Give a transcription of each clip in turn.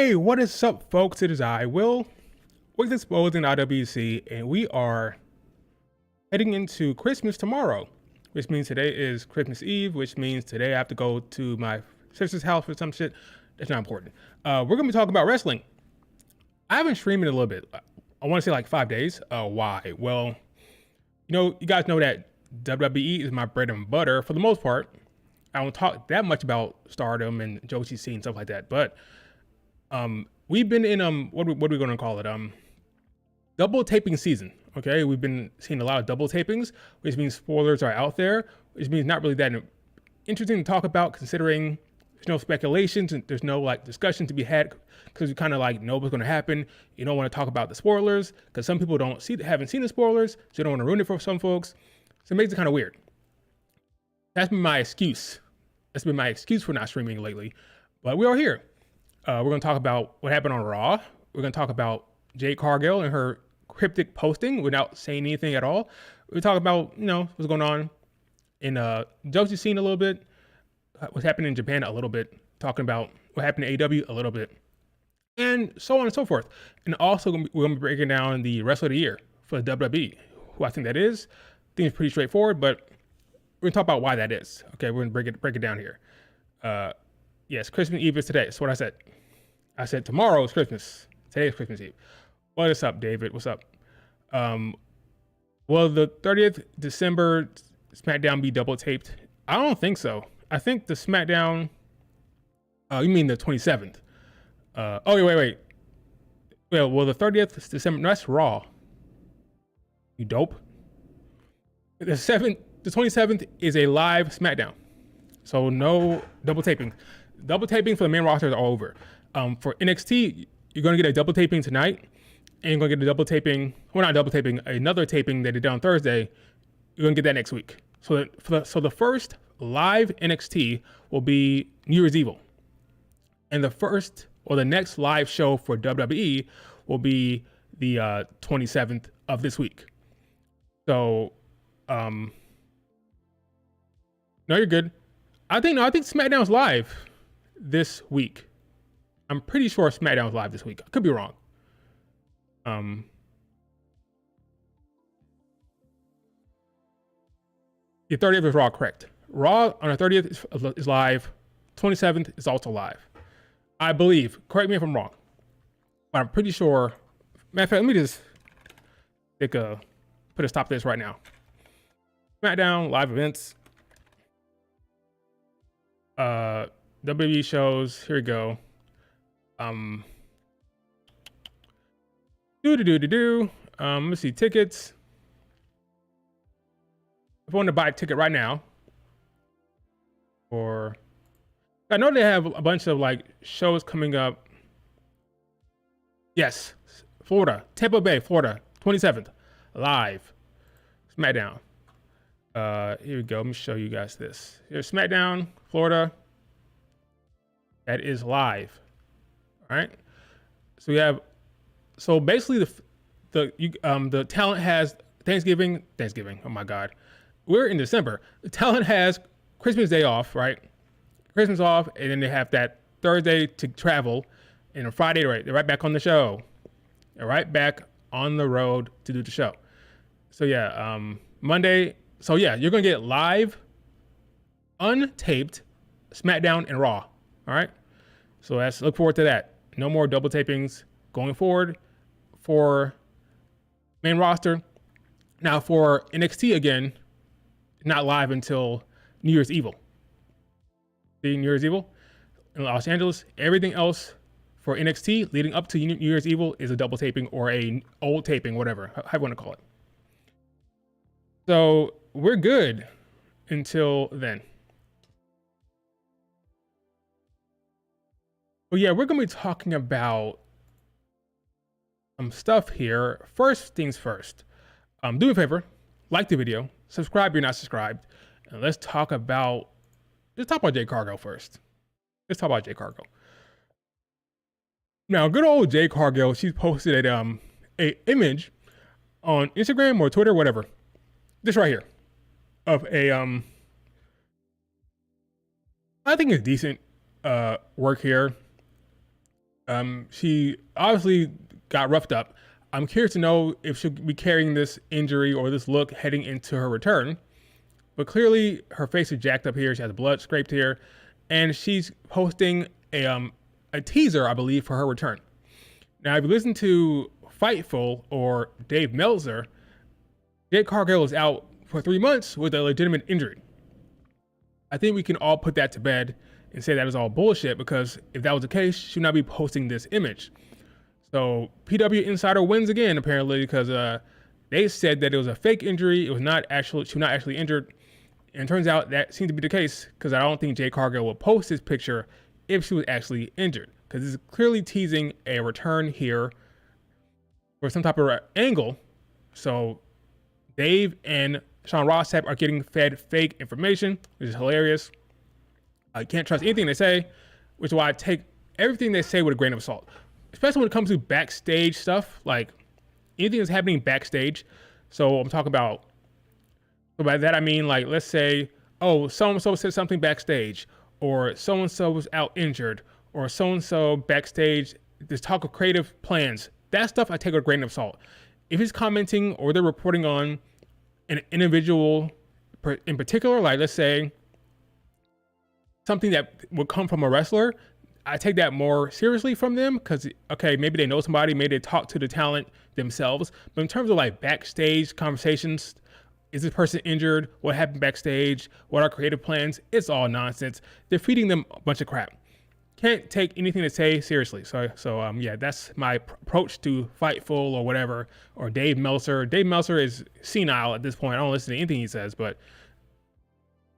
Hey, what is up, folks? It is I, Will, with Exposing IWC, and we are heading into Christmas tomorrow, which means today is Christmas Eve, which means today I have to go to my sister's house for some shit. That's not important. We're going to be talking about wrestling. I haven't streamed in a little bit. I want to say like 5 days. Why? Well, you guys know that WWE is my bread and butter for the most part. I don't talk that much about Stardom and Joshi C and stuff like that, but we've been in what are we going to call it? Double taping season. Okay, we've been seeing a lot of double tapings, which means spoilers are out there, which means not really that interesting to talk about, considering there's no speculations and there's no like discussion to be had, because you kind of like know what's going to happen. You don't want to talk about the spoilers because some people haven't seen the spoilers, so you don't want to ruin it for some folks. So it makes it kind of weird. That's been my excuse. That's been my excuse for not streaming lately, but we are here. We're going to talk about what happened on Raw. We're going to talk about Jade Cargill and her cryptic posting without saying anything at all. We're talking about, what's going on in Joshi scene a little bit, what's happening in Japan a little bit, talking about what happened to AEW a little bit, and so on and so forth. And also, we're going to be breaking down the Wrestler of the Year for the WWE, who I think that is. I think it's pretty straightforward, but we're going to talk about why that is. Okay, we're going to break it down here. Yes, Christmas Eve is today. That's what I said. I said tomorrow is Christmas. Today is Christmas Eve. What is up, David? What's up? Will the 30th December SmackDown be double taped? I don't think so. I think the SmackDown. You mean the 27th? Wait. Well, the 30th December. No, that's Raw. You dope. The 27th is a live SmackDown, so no double taping. Double taping for the main roster is all over. For NXT, you're going to get a double taping tonight, and you're going to get a double taping, well, not double taping, another taping that they did on Thursday. You're going to get that next week. So the first live NXT will be New Year's Evil. And the next live show for WWE will be the 27th of this week. So, no, you're good. I think SmackDown's live this week. I'm pretty sure SmackDown's live this week. I could be wrong. The 30th is Raw, correct. Raw on the 30th is live. 27th is also live. I believe. Correct me if I'm wrong. But I'm pretty sure. Matter of fact, let me just put a stop to this right now. SmackDown live events. WWE shows. Here we go. Let's see, tickets. If I want to buy a ticket right now, I know they have a bunch of like shows coming up. Yes, Florida, Tampa Bay, Florida, 27th, live, SmackDown. Here we go. Let me show you guys this. Here's SmackDown, Florida. That is live. All right. So basically the talent has Thanksgiving. Oh my God. We're in December. The talent has Christmas Day off, right? Christmas off, and then they have that Thursday to travel, and on Friday, right, they're right back on the show. They're right back on the road to do the show. So yeah, Monday. So yeah, you're gonna get live, untaped SmackDown and Raw. All right. So look forward to that. No more double tapings going forward for main roster. Now for NXT again, not live until New Year's Evil. See, New Year's Evil in Los Angeles. Everything else for NXT leading up to New Year's Evil is a double taping or a old taping, whatever, how you want to call it. So we're good until then. But yeah, we're going to be talking about some stuff here. First things first. Do me a favor, like the video, subscribe if you're not subscribed, and let's talk about Jade Cargill first. Let's talk about Jade Cargill. Now, good old Jade Cargill, she posted a image on Instagram or Twitter, whatever. This right here of a I think it's decent work here. She obviously got roughed up. I'm curious to know if she'll be carrying this injury or this look heading into her return. But clearly, her face is jacked up here. She has blood scraped here, and she's posting a teaser, I believe, for her return. Now, if you listen to Fightful or Dave Meltzer, Jade Cargill is out for 3 months with a legitimate injury. I think we can all put that to bed and say that is all bullshit, because if that was the case, she would not be posting this image. So PW Insider wins again, apparently, because they said that it was a fake injury. It was not actually, she was not actually injured. And it turns out that seemed to be the case, because I don't think Jade Cargill would post this picture if she was actually injured, because this is clearly teasing a return here for some type of angle. So Dave and Sean Ross Sapp are getting fed fake information, which is hilarious. I can't trust anything they say, which is why I take everything they say with a grain of salt, especially when it comes to backstage stuff, like anything that's happening backstage. So I'm talking about, so by that I mean, like, let's say, oh, so-and-so said something backstage, or so-and-so was out injured, or so-and-so backstage, this talk of creative plans. That stuff I take with a grain of salt. If it's commenting or they're reporting on an individual in particular, like let's say something that would come from a wrestler, I take that more seriously from them, because, okay, maybe they know somebody, maybe they talk to the talent themselves. But in terms of like backstage conversations, is this person injured? What happened backstage? What are creative plans? It's all nonsense. They're feeding them a bunch of crap. Can't take anything they say seriously. So yeah, that's my approach to Fightful or whatever, or Dave Meltzer. Dave Meltzer is senile at this point. I don't listen to anything he says, but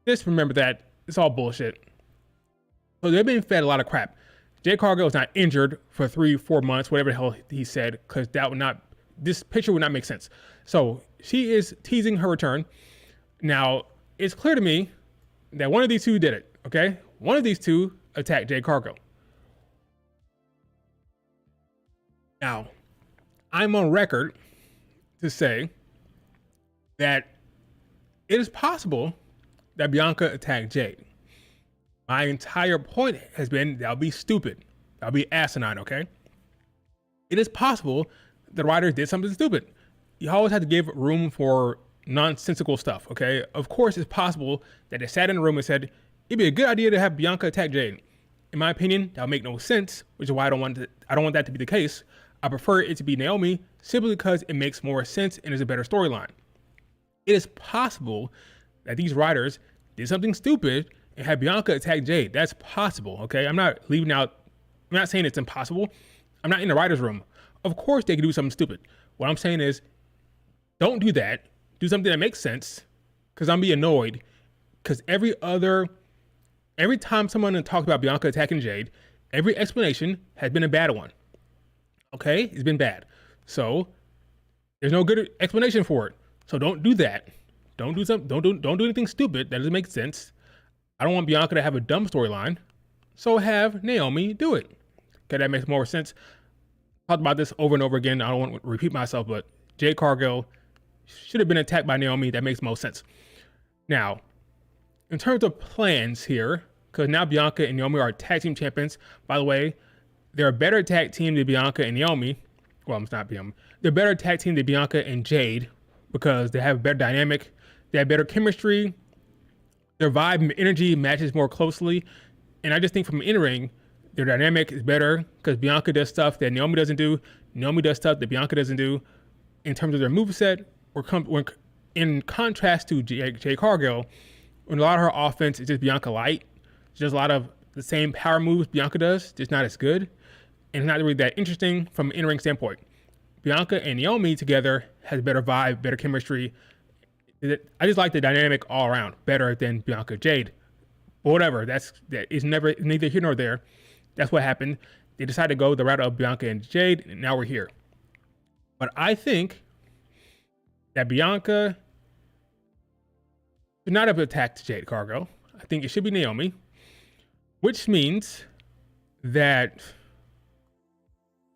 just remember that it's all bullshit. So they're being fed a lot of crap. Jade Cargill is not injured for 3-4 months, whatever the hell he said, because that would not, this picture would not make sense. So she is teasing her return. Now, it's clear to me that one of these two did it, okay? One of these two attacked Jade Cargill. Now, I'm on record to say that it is possible that Bianca attacked Jade. My entire point has been that would be stupid. That would be asinine, okay? It is possible the writer did something stupid. You always have to give room for nonsensical stuff, okay? Of course, it's possible that they sat in a room and said, it'd be a good idea to have Bianca attack Jade. In my opinion, that would make no sense, which is why I don't want that to be the case. I prefer it to be Naomi simply because it makes more sense and is a better storyline. It is possible that these writers did something stupid and had Bianca attack Jade. That's possible, okay? I'm not saying it's impossible. I'm not in the writer's room. Of course they could do something stupid. What I'm saying is, don't do that. Do something that makes sense, because I'm be annoyed, because every time someone talks about Bianca attacking Jade, every explanation has been a bad one. Okay? It's been bad. So there's no good explanation for it. So don't do that. Don't do anything stupid that doesn't make sense. I don't want Bianca to have a dumb storyline. So have Naomi do it. Okay, that makes more sense. Talked about this over and over again. I don't want to repeat myself, but Jade Cargill should have been attacked by Naomi. That makes most sense. Now, in terms of plans here, because now Bianca and Naomi are tag team champions. By the way, they're a better tag team than Bianca and Naomi. Well, it's not Naomi. They're a better tag team than Bianca and Jade, because they have a better dynamic. They have better chemistry. Their vibe and energy matches more closely. And I just think from in-ring, their dynamic is better, because Bianca does stuff that Naomi doesn't do. Naomi does stuff that Bianca doesn't do. In terms of their moveset, or in contrast to Jade Cargill, when a lot of her offense is just Bianca light, just a lot of the same power moves Bianca does, just not as good. And it's not really that interesting from an in-ring standpoint. Bianca and Naomi together has better vibe, better chemistry. I just like the dynamic all around better than Bianca Jade. But whatever, that is neither here nor there. That's what happened. They decided to go the route of Bianca and Jade, and now we're here. But I think that Bianca should not have attacked Jade Cargill. I think it should be Naomi, which means that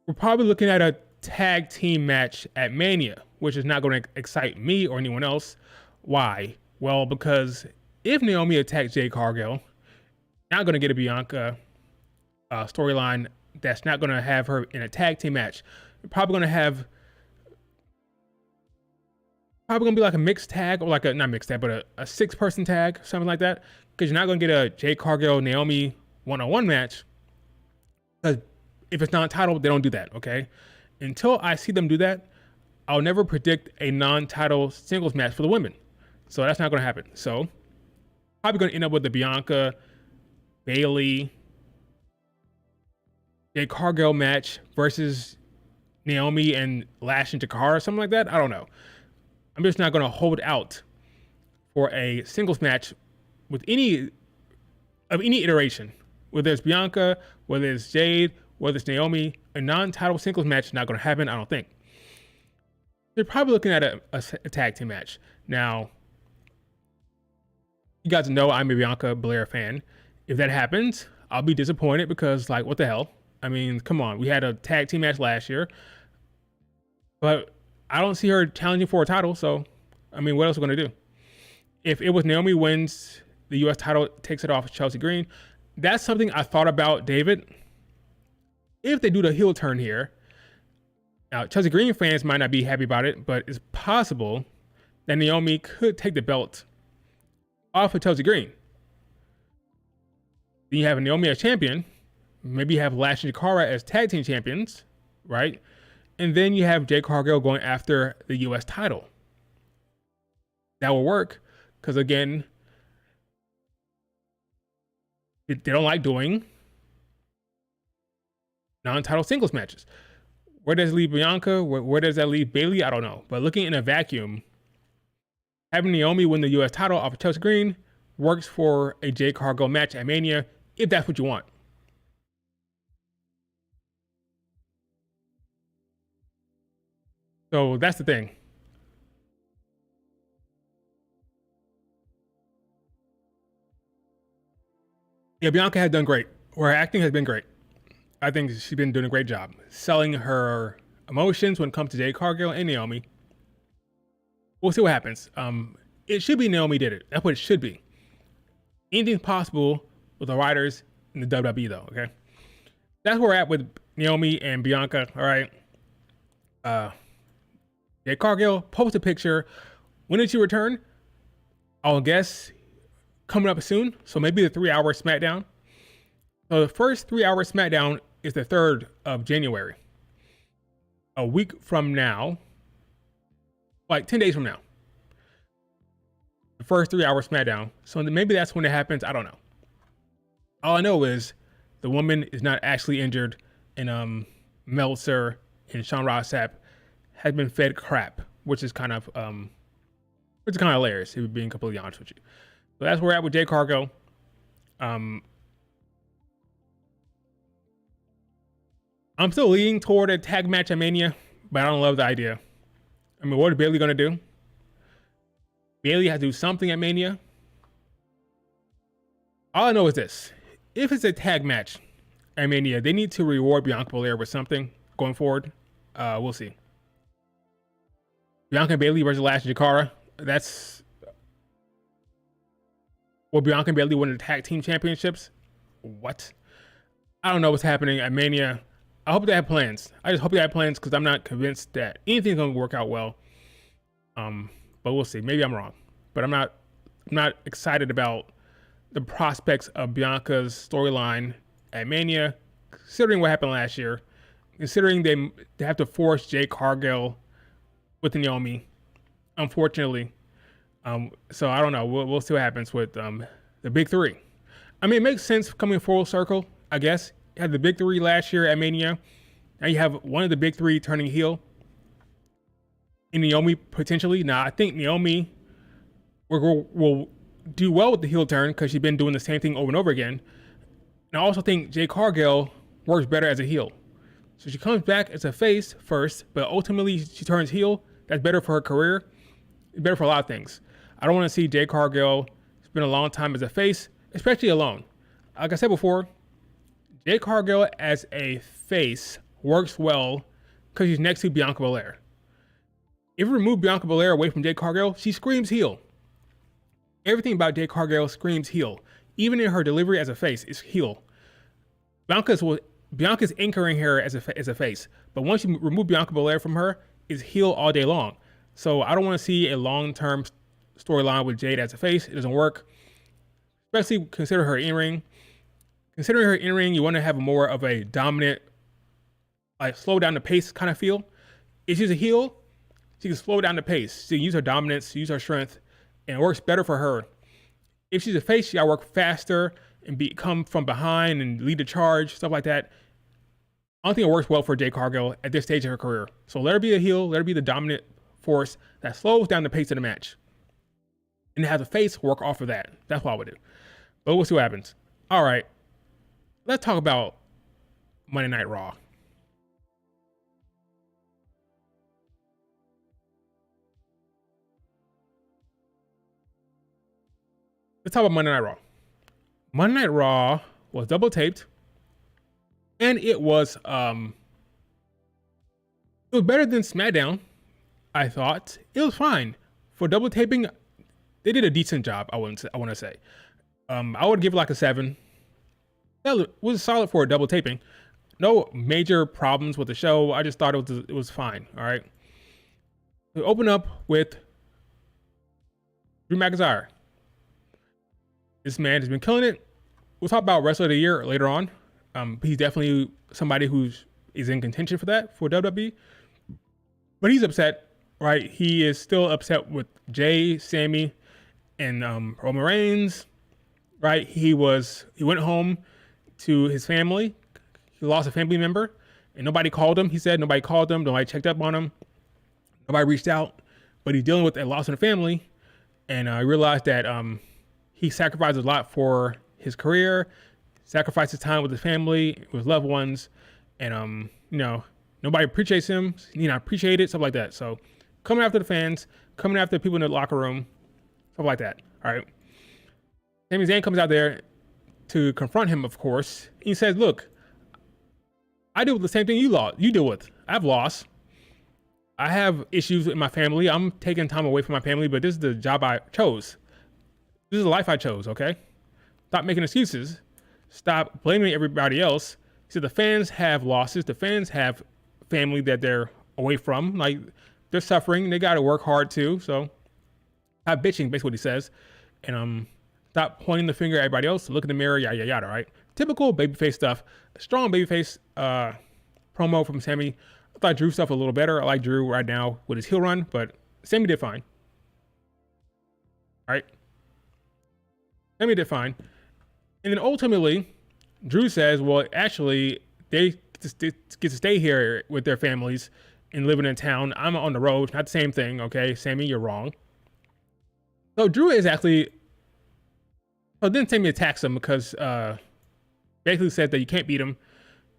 we're probably looking at a tag team match at Mania, which is not going to excite me or anyone else. Why? Well, because if Naomi attacks Jade Cargill, not going to get a Bianca storyline that's not going to have her in a tag team match. Probably going to be like a mixed tag, or like not mixed tag, but a 6-person tag, something like that. Because you're not going to get a Jade Cargill Naomi one-on-one match. Because if it's non-title, they don't do that, okay? Until I see them do that, I'll never predict a non-title singles match for the women. So that's not going to happen. So probably going to end up with the Bianca, Bayley, Jade Cargill match versus Naomi and Lash and Jakara, something like that. I don't know. I'm just not going to hold out for a singles match with any iteration. Whether it's Bianca, whether it's Jade, whether it's Naomi, a non-title singles match is not going to happen, I don't think. They're probably looking at a tag team match. Now, you guys know I'm a Bianca Belair fan. If that happens, I'll be disappointed because, like, what the hell? I mean, come on. We had a tag team match last year. But I don't see her challenging for a title, so, I mean, what else are we going to do? If it was Naomi wins the U.S. title, takes it off of Chelsea Green, that's something I thought about, David. If they do the heel turn here, now Chelsea Green fans might not be happy about it, but it's possible that Naomi could take the belt off of Chelsea Green. Then you have Naomi as champion. Maybe you have Lash and Jakara as tag team champions, right? And then you have Jade Cargill going after the U.S. title. That will work because, again, they don't like doing non-title singles matches. Where does it leave Bianca? Where does that leave Bayley? I don't know. But looking in a vacuum, having Naomi win the U.S. title off of Chelsea Green works for a Jade Cargill match at Mania, if that's what you want. So that's the thing. Yeah, Bianca has done great. Her acting has been great. I think she's been doing a great job selling her emotions when it comes to Jade Cargill and Naomi. We'll see what happens. It should be Naomi did it. That's what it should be. Anything's possible with the writers in the WWE, though, okay? That's where we're at with Naomi and Bianca, all right? Jade Cargill, post a picture. When did she return? I'll guess coming up soon. So maybe the 3-hour SmackDown. So the first 3-hour SmackDown is the 3rd of January. A week from now, like 10 days from now. The first 3-hour SmackDown. So maybe that's when it happens. I don't know. All I know is the woman is not actually injured, and Meltzer and Sean Ross Sapp has been fed crap, which is kind of hilarious, if we're being completely honest with you. So that's where we're at with Jade Cargill. I'm still leaning toward a tag match at Mania, but I don't love the idea. I mean, what is Bayley gonna do? Bayley has to do something at Mania. All I know is this: if it's a tag match at Mania, they need to reward Bianca Belair with something going forward. We'll see. Bianca and Bayley versus Lash and Jakara. That's... Will Bianca and Bayley win the tag team championships? What? I don't know what's happening at Mania. I hope they have plans. I just hope they have plans because I'm not convinced that anything's going to work out well. But we'll see. Maybe I'm wrong. But I'm not excited about the prospects of Bianca's storyline at Mania, considering what happened last year, considering they have to force Jade Cargill with Naomi, unfortunately. So I don't know. We'll see what happens with the big three. I mean, it makes sense coming full circle, I guess. You had the big three last year at Mania. Now you have one of the big three turning heel in Naomi, potentially. Now, I think Naomi will do well with the heel turn because she's been doing the same thing over and over again. And I also think Jade Cargill works better as a heel. So she comes back as a face first, but ultimately she turns heel. That's better for her career. It's better for a lot of things. I don't want to see Jade Cargill spend a long time as a face, especially alone. Like I said before, Jade Cargill as a face works well because she's next to Bianca Belair. If you remove Bianca Belair away from Jade Cargill, she screams heel. Everything about Jade Cargill screams heel. Even in her delivery as a face, is heel. Bianca Bianca's anchoring her as a face. But once you remove Bianca Belair from her, it's heel all day long. So I don't want to see a long-term storyline with Jade as a face. It doesn't work, especially consider her in-ring. Considering her in-ring, you want to have more of a dominant, like slow down the pace kind of feel. If she's a heel, she can slow down the pace. She can use her dominance, use her strength, and it works better for her. If she's a face, she gotta work faster and come from behind and lead the charge, stuff like that. I don't think it works well for Jade Cargill at this stage of her career. So let her be a heel, let her be the dominant force that slows down the pace of the match. And have the face work off of that. That's what I would do. But we'll see what happens. All right. Let's talk about Monday Night Raw. Let's talk about Monday Night Raw. Monday Night Raw was double taped, and it was better than SmackDown. I thought it was fine for double taping. They did a decent job. I want to say, I would give it like a 7. That was solid for a double taping. No major problems with the show. I just thought it was fine. All right. We open up with Drew McIntyre. This man has been killing it. We'll talk about Wrestler of the Year later on. He's definitely somebody is in contention for that for WWE. But he's upset, right? He is still upset with Jay, Sammy, and Roman Reigns, right? He went home to his family. He lost a family member, and nobody called him. He said nobody called him. Nobody checked up on him. Nobody reached out. But he's dealing with a loss in the family, and I realized that he sacrificed a lot for his career, sacrificed his time with his family, with loved ones, and nobody appreciates him. He not appreciated, stuff like that. So coming after the fans, coming after people in the locker room, stuff like that. All right. Sami Zayn comes out there to confront him, of course. He says, "Look, I deal with the same thing you deal with. I've lost. I have issues in my family. I'm taking time away from my family, but this is the job I chose. This is the life I chose, okay? Stop making excuses. Stop blaming everybody else." So the fans have losses. The fans have family that they're away from. Like, they're suffering. They got to work hard too. So stop bitching, basically what he says. And stop pointing the finger at everybody else. Look in the mirror, yada, yada, yada, right? Typical babyface stuff. Strong babyface promo from Sammy. I thought Drew stuff a little better. I like Drew right now with his heel run, but Sammy did fine. All right? Sammy did fine. And then ultimately, Drew says, well, actually, they get to stay here with their families and living in town. I'm on the road. Not the same thing, okay? Sammy, you're wrong. So Drew is actually... So then Sammy attacks him because basically said that you can't beat him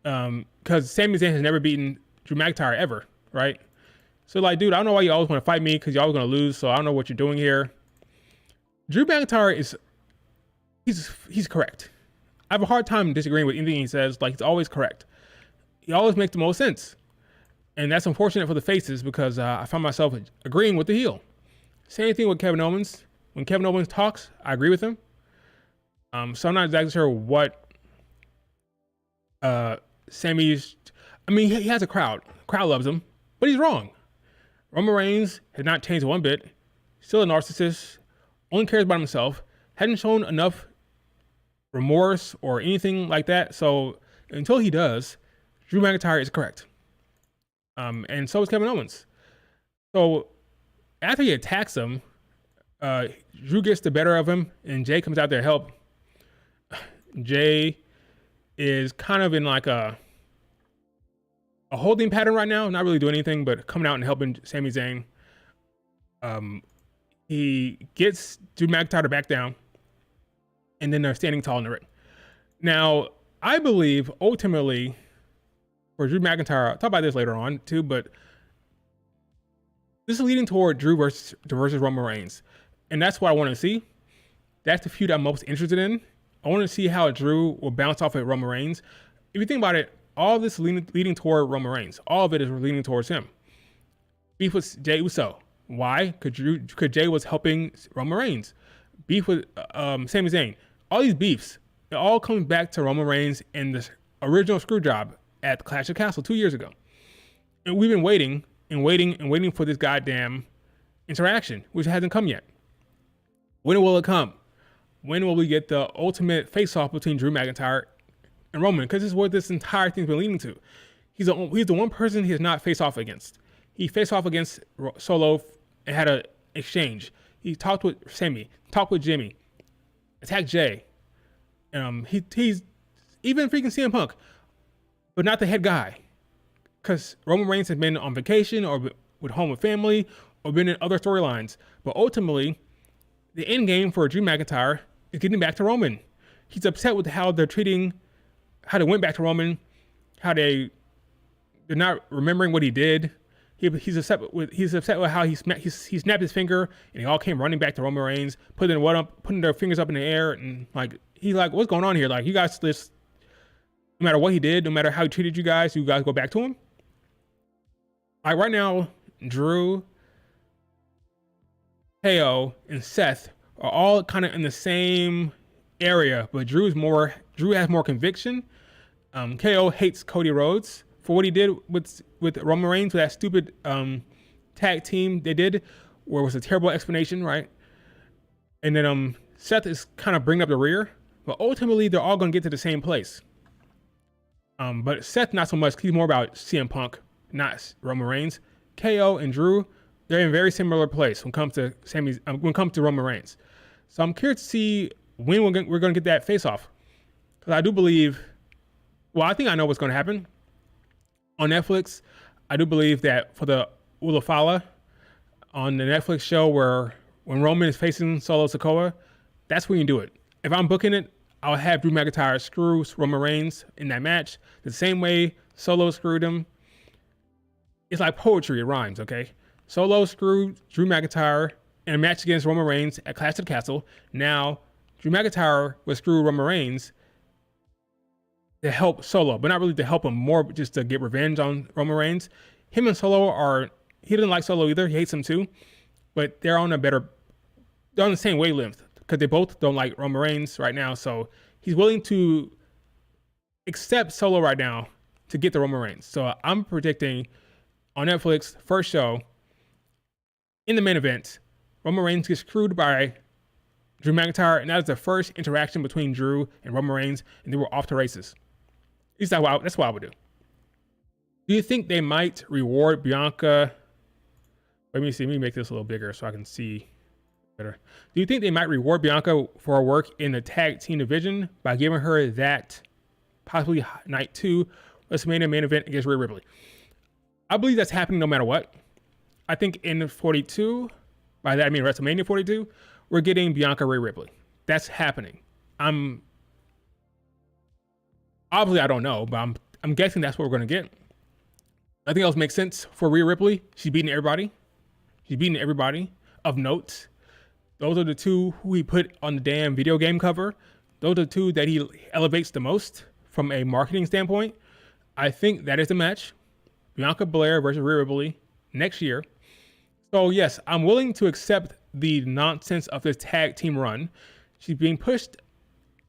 because Sami Zayn has never beaten Drew McIntyre ever, right? So like, dude, I don't know why you always want to fight me because you're always going to lose, so I don't know what you're doing here. Drew McIntyre he's correct. I have a hard time disagreeing with anything he says. Like, he's always correct. He always makes the most sense. And that's unfortunate for the faces because I find myself agreeing with the heel. Same thing with Kevin Owens. When Kevin Owens talks, I agree with him. So I'm not exactly sure what Sammy's... I mean, he has a crowd. The crowd loves him, but he's wrong. Roman Reigns has not changed one bit. Still a narcissist. Only cares about himself. Hadn't shown enough remorse or anything like that. So until he does, Drew McIntyre is correct. And so is Kevin Owens. So after he attacks him, Drew gets the better of him, and Jay comes out there to help. Jay is kind of in like a holding pattern right now, not really doing anything, but coming out and helping Sami Zayn. He gets Drew McIntyre to back down, and then they're standing tall in the ring. Now, I believe ultimately for Drew McIntyre, I'll talk about this later on too, but this is leading toward Drew versus Roman Reigns. And that's what I want to see. That's the feud I'm most interested in. I want to see how Drew will bounce off at Roman Reigns. If you think about it, all of this leading toward Roman Reigns. All of it is leading towards him. Beef with Jey Uso. Why? Because Jey was helping Roman Reigns. Beef with Sami Zayn. All these beefs, it all comes back to Roman Reigns and this original screw job at Clash of Castle 2 years ago. And we've been waiting and waiting and waiting for this goddamn interaction, which hasn't come yet. When will it come? When will we get the ultimate face-off between Drew McIntyre and Roman? Because this is what this entire thing's been leading to. He's the one person he has not faced off against. He faced off against Solo and had an exchange. He talked with Sammy, talked with Jimmy, attacked Jay. He's even freaking CM Punk, but not the head guy. Because Roman Reigns has been on vacation or with home with family or been in other storylines. But ultimately, the end game for Drew McIntyre is getting back to Roman. He's upset with how they went back to Roman, how they're not remembering what he did. He's upset with how he snapped his finger and they all came running back to Roman Reigns, putting their fingers up in the air, and like he's like, what's going on here? Like, you guys just, no matter what he did, no matter how he treated you guys go back to him. Like right now, Drew, KO, and Seth are all kind of in the same area, but Drew has more conviction. KO hates Cody Rhodes for what he did with Roman Reigns, with that stupid tag team they did, where it was a terrible explanation, right? And then Seth is kind of bringing up the rear, but ultimately they're all going to get to the same place. But Seth, not so much. He's more about CM Punk, not Roman Reigns. KO and Drew, they're in a very similar place when it comes to Roman Reigns. So I'm curious to see when we're going to get that face-off. Because I do believe, well, I think I know what's going to happen. On Netflix, I do believe that for the Ulafala, on the Netflix show when Roman is facing Solo Sikoa, that's when you do it. If I'm booking it, I'll have Drew McIntyre screw Roman Reigns in that match the same way Solo screwed him. It's like poetry, it rhymes, okay? Solo screwed Drew McIntyre in a match against Roman Reigns at Clash of the Castle. Now, Drew McIntyre will screw Roman Reigns to help Solo, but not really to help him, more just to get revenge on Roman Reigns. Him and Solo he doesn't like Solo either. He hates him too, but they're on the same wavelength because they both don't like Roman Reigns right now. So he's willing to accept Solo right now to get the Roman Reigns. So I'm predicting on Netflix, first show, in the main event, Roman Reigns gets screwed by Drew McIntyre, and that is the first interaction between Drew and Roman Reigns, and they were off to races. At least that's what I would do. Do you think they might reward Bianca? Let me make this a little bigger so I can see better. Do you think they might reward Bianca for her work in the tag team division by giving her that possibly night 2 WrestleMania main event against Rhea Ripley? I believe that's happening no matter what. I think in 42, by that I mean WrestleMania 42, we're getting Bianca Rhea Ripley. That's happening. Obviously I don't know, but I'm guessing that's what we're going to get. Nothing else makes sense for Rhea Ripley. She's beating everybody. She's beating everybody of note. Those are the two who he put on the damn video game cover. Those are the two that he elevates the most from a marketing standpoint. I think that is the match. Bianca Belair versus Rhea Ripley next year. So yes, I'm willing to accept the nonsense of this tag team run. She's being pushed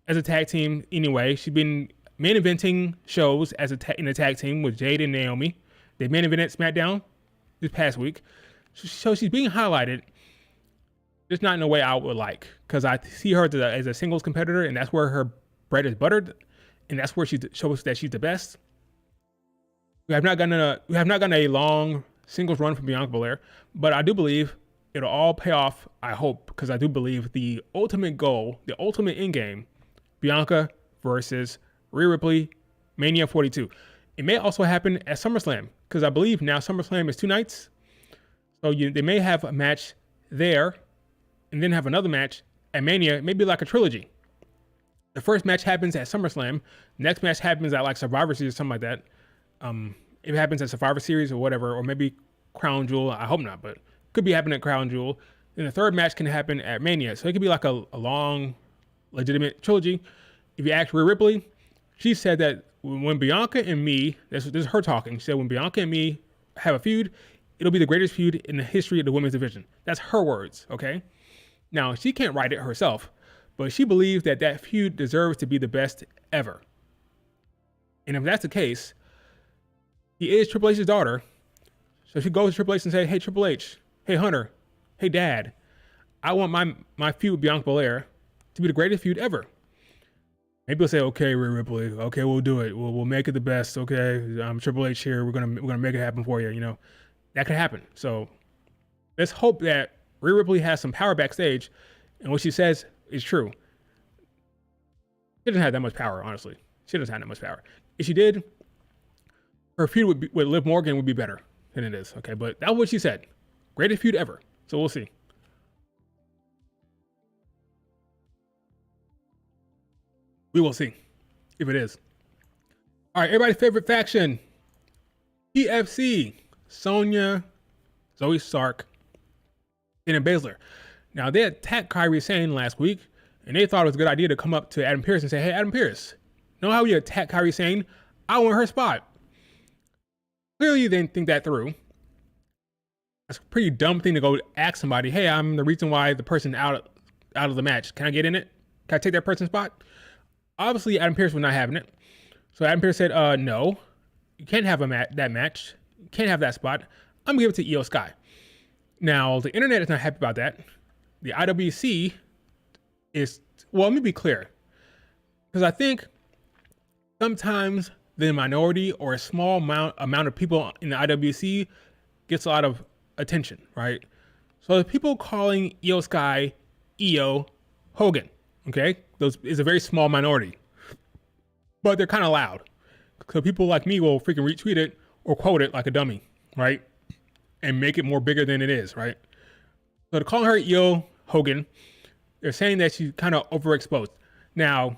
as a tag team anyway. She's been main eventing shows in a tag team with Jade and Naomi. They main evented SmackDown this past week. So she's being highlighted, just not in a way I would like, because I see her as a singles competitor, and that's where her bread is buttered, and that's where she shows that she's the best. We have not gotten a long singles run from Bianca Belair, but I do believe it'll all pay off. I hope, because I do believe the ultimate goal, the ultimate end game, Bianca versus Rhea Ripley, Mania 42. It may also happen at SummerSlam, because I believe now SummerSlam is 2 nights. So they may have a match there and then have another match at Mania, maybe like a trilogy. The first match happens at SummerSlam. Next match happens at like Survivor Series or something like that. If it happens at Survivor Series or whatever, or maybe Crown Jewel, I hope not, but could be happening at Crown Jewel. Then the third match can happen at Mania. So it could be like a long, legitimate trilogy. If you ask Rhea Ripley, she said that when Bianca and me, this is her talking, she said when Bianca and me have a feud, it'll be the greatest feud in the history of the women's division. That's her words, okay? Now, she can't write it herself, but she believes that feud deserves to be the best ever. And if that's the case, he is Triple H's daughter. So she goes to Triple H and say, hey, Triple H, hey, Hunter, hey, Dad, I want my feud with Bianca Belair to be the greatest feud ever. Maybe he'll say, okay, Rhea Ripley, okay, we'll do it. We'll make it the best, okay? I'm Triple H here. We're gonna make it happen for you. You know, that could happen. So let's hope that Rhea Ripley has some power backstage, and what she says is true. She doesn't have that much power, honestly. She doesn't have that much power. If she did, her feud with Liv Morgan would be better than it is, okay? But that's what she said. Greatest feud ever. So we'll see. We will see if it is. All right, everybody's favorite faction, PFC, Sonya, Zoe Stark, and Baszler. Now, they attacked Kairi Sane last week, and they thought it was a good idea to come up to Adam Pearce and say, hey, Adam Pearce, know how you attack Kairi Sane? I want her spot. Clearly, they didn't think that through. That's a pretty dumb thing to go ask somebody, hey, I'm the reason why the person's out of the match. Can I get in it? Can I take that person's spot? Obviously, Adam Pearce was not having it. So Adam Pearce said, no, you can't have that match. You can't have that spot. I'm going to give it to Io Sky. Now, the internet is not happy about that. The IWC is, well, let me be clear. Because I think sometimes the minority or a small amount of people in the IWC gets a lot of attention, right? So the people calling Io Sky Io Hogan, okay? Those is a very small minority, but they're kind of loud. So people like me will freaking retweet it or quote it like a dummy, right? And make it more bigger than it is, right? So to call her Io Hogan, they're saying that she's kind of overexposed. Now,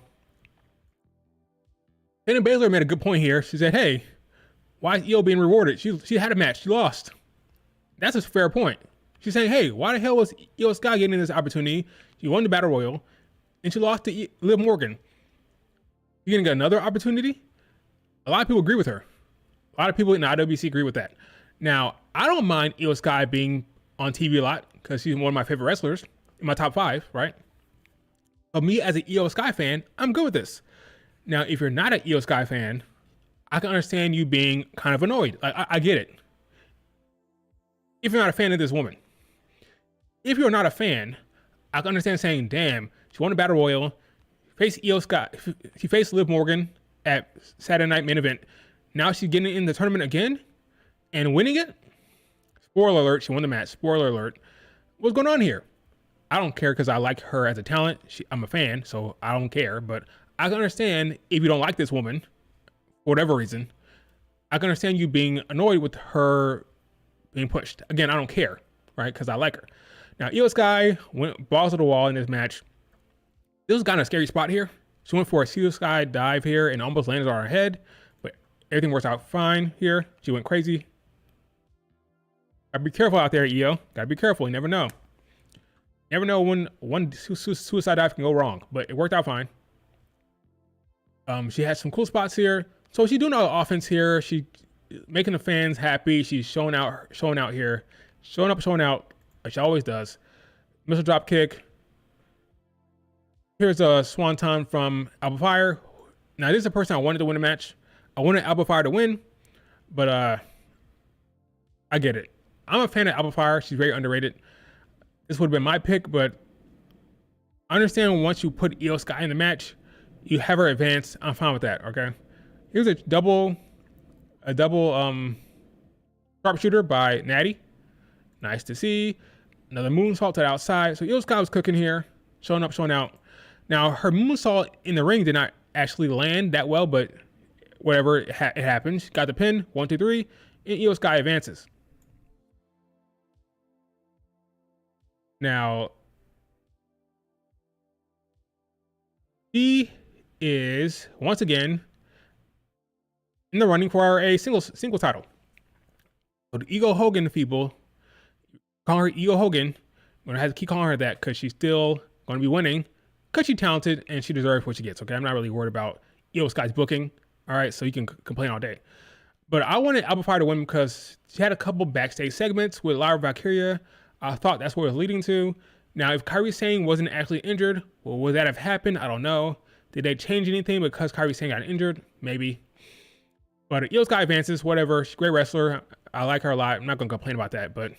Shayna Baszler made a good point here. She said, hey, why is Io being rewarded? She had a match, she lost. That's a fair point. She's saying, hey, why the hell was Io Sky getting this opportunity? She won the Battle Royal, and she lost to Liv Morgan. You're going to get another opportunity? A lot of people agree with her. A lot of people in the IWC agree with that. Now, I don't mind Io Sky being on TV a lot because she's one of my favorite wrestlers in my top 5, right? But me as an Io Sky fan, I'm good with this. Now, if you're not an Io Sky fan, I can understand you being kind of annoyed. I get it. If you're not a fan of this woman. If you're not a fan, I can understand saying, damn, she won a Battle Royal, faced Io Sky, she faced Liv Morgan at Saturday Night Main Event. Now she's getting in the tournament again and winning it? Spoiler alert, she won the match. Spoiler alert. What's going on here? I don't care because I like her as a talent. I'm a fan, so I don't care. But I can understand if you don't like this woman, for whatever reason, I can understand you being annoyed with her being pushed. Again, I don't care, right? Because I like her. Now, Io Sky went balls to the wall in this match. This was kind of a scary spot here. She went for a Io Sky dive here and almost landed on her head, but everything works out fine here. She went crazy. Gotta be careful out there, Io. Gotta be careful. You never know. Never know when one suicide dive can go wrong, but it worked out fine. She had some cool spots here. So she's doing all the offense here. She making the fans happy. She's showing out here. Showing up, showing out, like she always does. Missile drop kick. Here's a swanton from Alba Fire. Now, this is a person I wanted to win a match. I wanted Alba Fire to win, but I get it. I'm a fan of Alba Fire. She's very underrated. This would have been my pick, but I understand once you put Io Sky in the match, you have her advance. I'm fine with that, okay? Here's a double sharpshooter by Natty. Nice to see. Another moonsault to the outside. So Io Sky was cooking here, showing up, showing out. Now, her moonsault in the ring did not actually land that well, but whatever, it happened. She got the pin, 1, 2, 3, and Io Sky advances. Now, she is once again in the running for a single title. So the Io Hogan people call her Io Hogan. I'm gonna have to keep calling her that because she's still gonna be winning because she's talented and she deserves what she gets. Okay, I'm not really worried about Io Sky's booking. All right, so you can complain all day. But I wanted Alba Fire to win because she had a couple backstage segments with Lyra Valkyria. I thought that's what it was leading to. Now, if Kairi Sane wasn't actually injured, well, would that have happened? I don't know. Did they change anything because Kairi Sane got injured? Maybe. But Io Sky advances, whatever. She's a great wrestler. I like her a lot. I'm not going to complain about that. But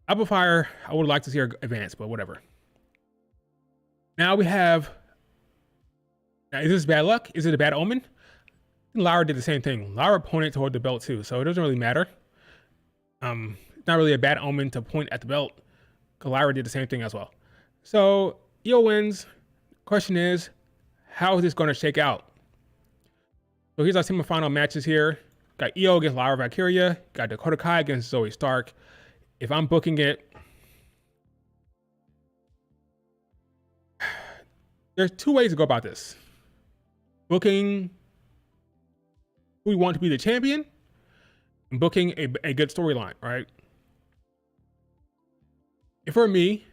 Apple Fire, I would like to see her advance, but whatever. Now we have... Now, is this bad luck? Is it a bad omen? Lyra did the same thing. Lyra pointed toward the belt too, so it doesn't really matter. It's not really a bad omen to point at the belt, because Lyra did the same thing as well. So Io wins. Question is, how is this going to shake out? So here's our semifinal matches here. Got Io against Lyra Valkyria. Got Dakota Kai against Zoe Stark. If I'm booking it, there's two ways to go about this. Booking who we want to be the champion, and booking a good storyline, right? If for me,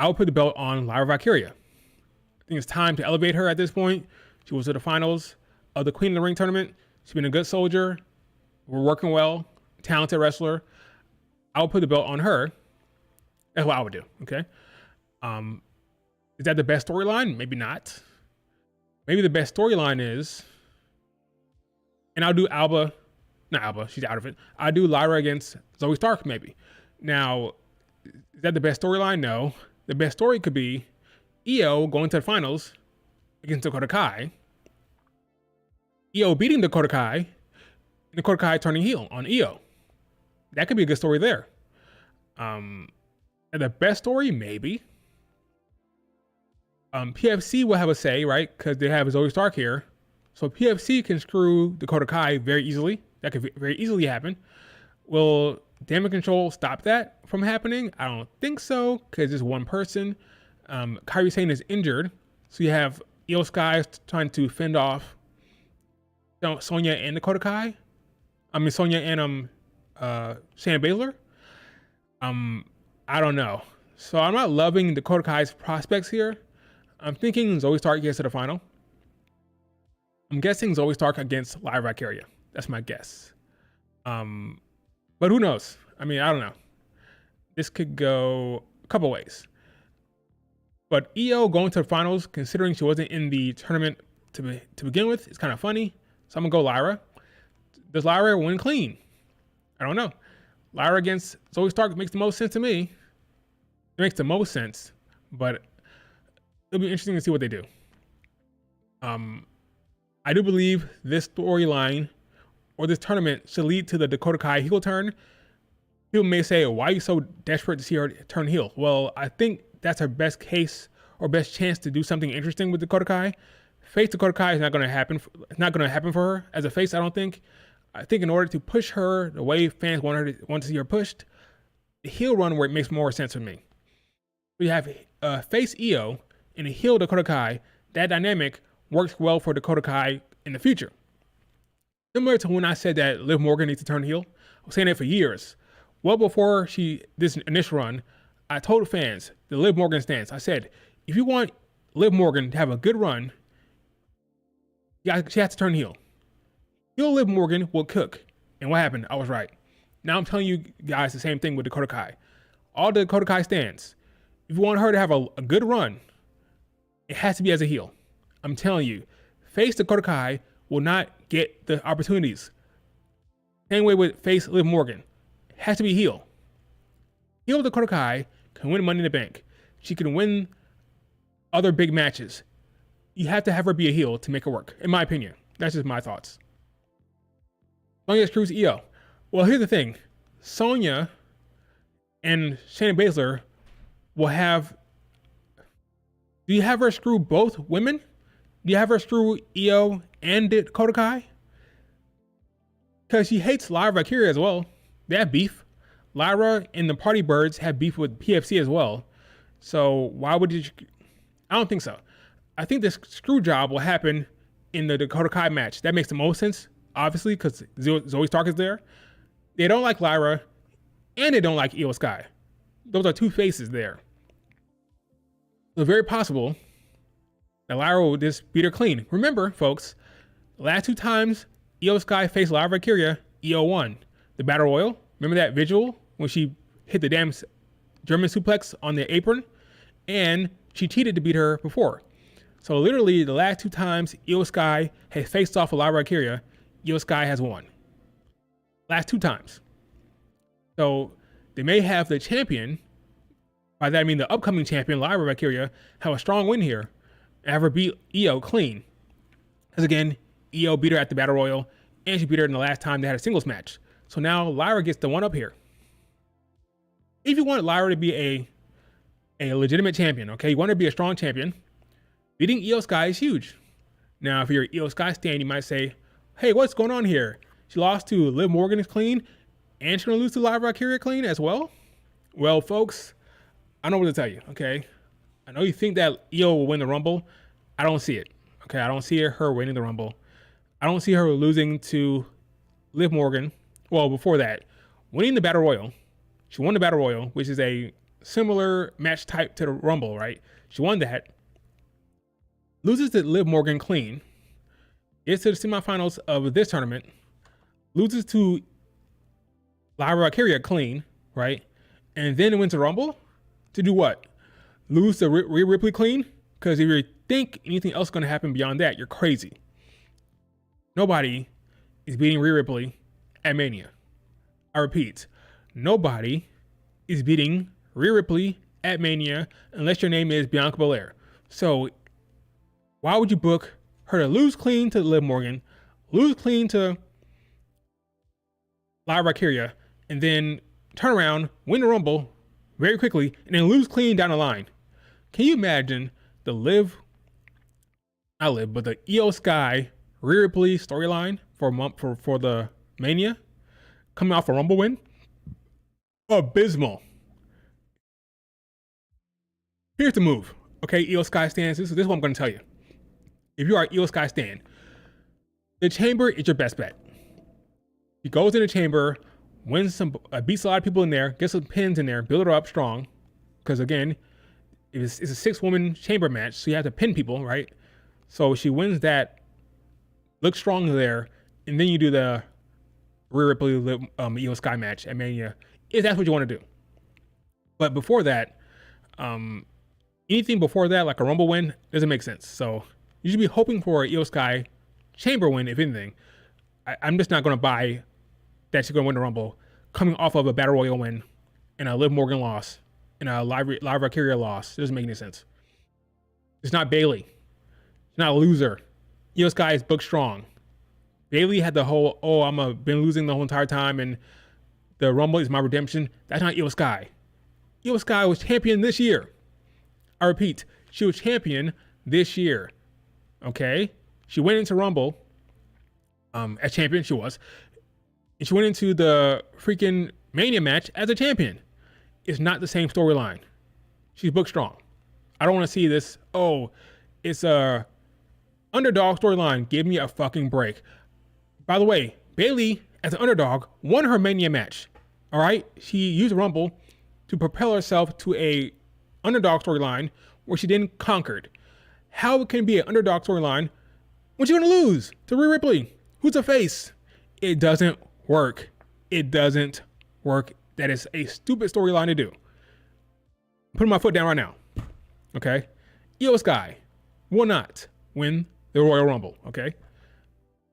I would put the belt on Lyra Valkyria. I think it's time to elevate her at this point. She was at the finals of the Queen of the Ring tournament. She's been a good soldier. We're working well, talented wrestler. I would put the belt on her. That's what I would do, okay? Is that the best storyline? Maybe not. Maybe the best storyline is, and I'll do not Alba, she's out of it. I'll do Lyra against Zoe Stark, maybe. Now, is that the best storyline? No. The best story could be Io going to the finals against Dakota Kai. Io beating Dakota Kai, and Dakota Kai turning heel on Io. That could be a good story there. And the best story, maybe. PFC will have a say, right? Because they have Zoe Stark here. So PFC can screw Dakota Kai very easily. That could very easily happen. Will Damage Control stop that from happening? I don't think so, because it's one person. Kairi Sane is injured. So you have Io Sky trying to fend off Sonya and Dakota Kai. I mean, Sonya and Shayna Baszler. I don't know. So I'm not loving Dakota Kai's prospects here. I'm thinking Zoe Stark gets to the final. I'm guessing Zoe Stark against Lyra Valkyria. That's my guess. But who knows? I mean, I don't know. This could go a couple ways. But Io going to the finals, considering she wasn't in the tournament to begin with, is kind of funny. So I'm going to go Lyra. Does Lyra win clean? I don't know. Lyra against Zoe Stark makes the most sense to me. It makes the most sense, but it'll be interesting to see what they do. I do believe this storyline or this tournament should lead to the Dakota Kai heel turn. People may say, why are you so desperate to see her turn heel? Well, I think that's her best case or best chance to do something interesting with Dakota Kai. Face Dakota Kai is not going to happen. It's not going to happen for her as a face, I don't think. I think in order to push her the way fans want to see her pushed, the heel run where it makes more sense for me. We have face Io and a heel Dakota Kai. That dynamic works well for Dakota Kai in the future. Similar to when I said that Liv Morgan needs to turn heel. I was saying that for years. Well before this initial run, I told fans the Liv Morgan stance. I said, if you want Liv Morgan to have a good run, she has to turn heel. Heel Liv Morgan will cook. And what happened? I was right. Now I'm telling you guys the same thing with Dakota Kai. All the Dakota Kai stands. If you want her to have a good run, it has to be as a heel. I'm telling you, face Dakota Kai will not get the opportunities. Same way with face Liv Morgan. It has to be heel. Heel Dakota Kai can win Money in the Bank. She can win other big matches. You have to have her be a heel to make it work, in my opinion. That's just my thoughts. Sonya screws Io. Well, here's the thing. Sonya and Shayna Baszler will have... Do you have her screw both women? Do you have her screw Io and Dakota Kai? Because she hates Lyra Valkyria as well. They have beef. Lyra and the Party Birds have beef with PFC as well. So why would you... I don't think so. I think this screw job will happen in the Dakota Kai match. That makes the most sense, obviously, because Zoe Stark is there. They don't like Lyra, and they don't like Io Sky. Those are two faces there. So very possible that Lyra will just beat her clean. Remember, folks, the last two times Io Sky faced Lyra Valkyria, Io won. The Battle Royal, remember that visual when she hit the damn German suplex on the apron? And she cheated to beat her before. So literally the last two times Io Sky has faced off with Lyra Valkyria, Io Sky has won. Last 2 times. So they may have the champion, by that I mean the upcoming champion, Lyra Valkyria, have a strong win here and have her beat Io clean. Because again, Io beat her at the Battle Royal, and she beat her in the last time they had a singles match. So now Lyra gets the one up here. If you want Lyra to be a legitimate champion, okay, you want her to be a strong champion, beating Io Sky is huge. Now, if you're Io Sky stan, you might say, hey, what's going on here? She lost to Liv Morgan clean, and she's going to lose to Lyra Valkyria clean as well? Well, folks, I don't know what to tell you, okay? I know you think that Io will win the Rumble. I don't see it, okay? I don't see her winning the Rumble. I don't see her losing to Liv Morgan. Well, before that, winning the Battle Royal. She won the Battle Royal, which is a similar match type to the Rumble, right? She won that. Loses to Liv Morgan clean. Gets to the semifinals of this tournament. Loses to Lyra Valkyria clean, right? And then wins the Rumble to do what? Lose to Rhea Ripley clean? Because if you think anything else is going to happen beyond that, you're crazy. Nobody is beating Rhea Ripley at Mania. I repeat, nobody is beating Rhea Ripley at Mania unless your name is Bianca Belair. So why would you book her to lose clean to Liv Morgan, lose clean to Lyra Valkyria, and then turn around, win the Rumble very quickly, and then lose clean down the line? Can you imagine the the Io Sky Rhea Ripley storyline for the Mania coming off a Rumble win? Abysmal. Here's the move. Okay, Io Sky stands. This is what I'm going to tell you. If you are Io Sky stan, the Chamber is your best bet. He goes in the Chamber, wins beats a lot of people in there, gets some pins in there, build her up strong. Because again, it's a 6-woman Chamber match, so you have to pin people, right? So she wins that, looks strong there, and then you do the Rhea Ripley Io Sky match at Mania, if that's what you want to do. But before that, anything before that, like a Rumble win, doesn't make sense. So you should be hoping for a Io Sky Chamber win, if anything. I'm just not going to buy that she's going to win the Rumble coming off of a Battle Royal win and a Liv Morgan loss and a Lyra Valkyria loss. It doesn't make any sense. It's not Bayley. She's not a loser. Io Sky is booked strong. Bayley had the whole, been losing the whole entire time and the Rumble is my redemption. That's not Io Sky. Io Sky was champion this year. I repeat, she was champion this year. Okay? She went into Rumble as champion, she was. And she went into the freaking Mania match as a champion. It's not the same storyline. She's booked strong. I don't want to see this, it's a underdog storyline. Give me a fucking break. By the way, Bayley, as an underdog, won her Mania match. All right? She used Rumble to propel herself to a underdog storyline where she then conquered. How can it be an underdog storyline when she's going to lose to Rhea Ripley, who's a face? It doesn't work. It doesn't work. That is a stupid storyline to do. I'm putting my foot down right now. Okay? Io Sky will not win the Royal Rumble. Okay?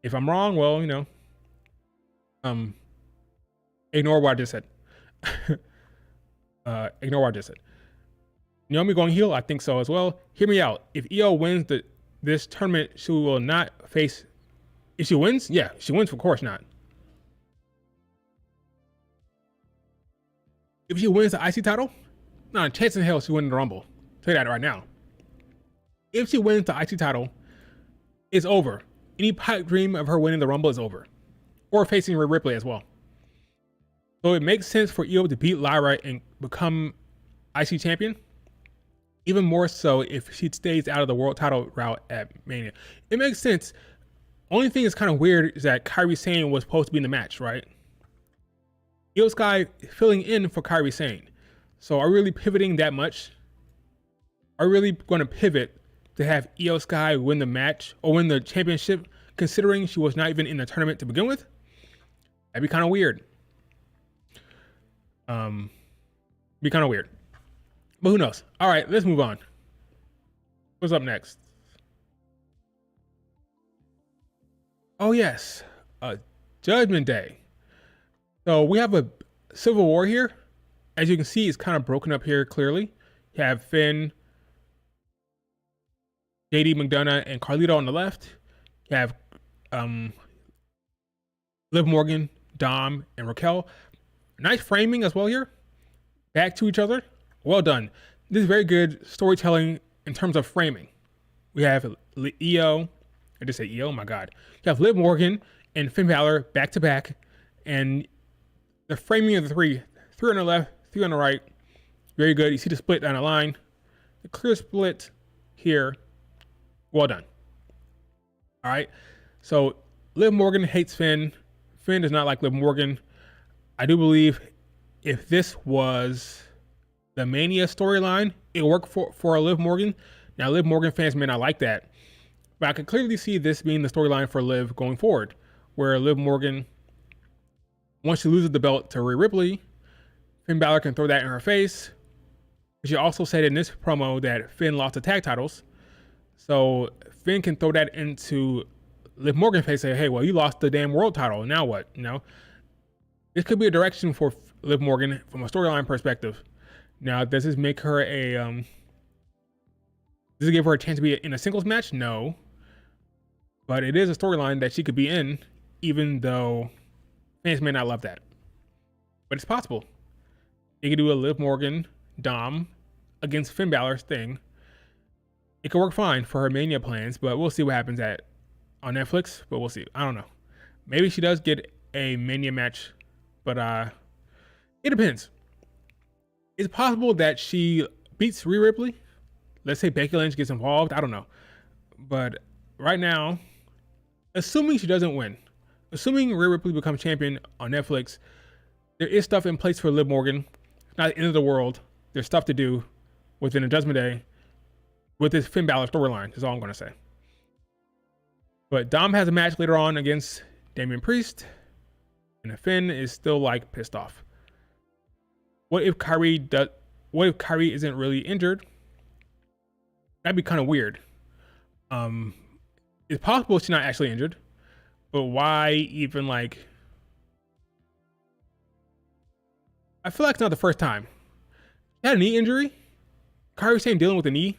If I'm wrong, well, ignore what I just said. Ignore what I just said. Naomi going heel? I think so as well. Hear me out. If Io wins this tournament, she will not face. If she wins, yeah, she wins. Of course not. If she wins the IC title, not a chance in hell she wins the Rumble. I'll tell you that right now. If she wins the IC title, it's over. Any pipe dream of her winning the Rumble is over, or facing Rhea Ripley as well. So it makes sense for Io to beat Lyra and become IC champion. Even more so if she stays out of the world title route at Mania. It makes sense. Only thing that's kind of weird is that Kairi Sane was supposed to be in the match, right? Io Sky filling in for Kairi Sane. So are we really pivoting that much? Are we really going to pivot to have Io Sky win the match or win the championship, considering she was not even in the tournament to begin with? That'd be kind of weird. Be kind of weird. But who knows? All right, let's move on. What's up next? Oh, yes. Judgment Day. So we have a civil war here. As you can see, it's kind of broken up here clearly. You have Finn, JD McDonough, and Carlito on the left. You have Liv Morgan, Dom, and Raquel. Nice framing as well here. Back to each other. Well done. This is very good storytelling in terms of framing. We have Io. I just say Io. Oh my God. You have Liv Morgan and Finn Balor back to back, and the framing of the three on the left, three on the right, very good. You see the split down the line, the clear split here. Well done. All right. So Liv Morgan hates Finn. Finn does not like Liv Morgan. I do believe if this was the Mania storyline, it worked for Liv Morgan. Now, Liv Morgan fans may not like that, but I can clearly see this being the storyline for Liv going forward, where Liv Morgan, once she loses the belt to Rhea Ripley, Finn Balor can throw that in her face. She also said in this promo that Finn lost the tag titles, so Finn can throw that into Liv Morgan's face, say, hey, well, you lost the damn world title, now what? You know, this could be a direction for Liv Morgan from a storyline perspective. Now, does this make her does it give her a chance to be in a singles match? No. But it is a storyline that she could be in, even though fans may not love that. But it's possible. They could do a Liv Morgan, Dom, against Finn Balor's thing. It could work fine for her Mania plans, but we'll see what happens on Netflix. But we'll see. I don't know. Maybe she does get a Mania match, but it depends. It's possible that she beats Rhea Ripley. Let's say Becky Lynch gets involved. I don't know. But right now, assuming she doesn't win, assuming Rhea Ripley becomes champion on Netflix, there is stuff in place for Liv Morgan. It's not the end of the world. There's stuff to do within a Judgment Day with this Finn Balor storyline, is all I'm going to say. But Dom has a match later on against Damian Priest, and Finn is still like pissed off. What if Kyrie isn't really injured? That'd be kind of weird. It's possible she's not actually injured, but why even like? I feel like it's not the first time. She had a knee injury. Kyrie Sane dealing with a knee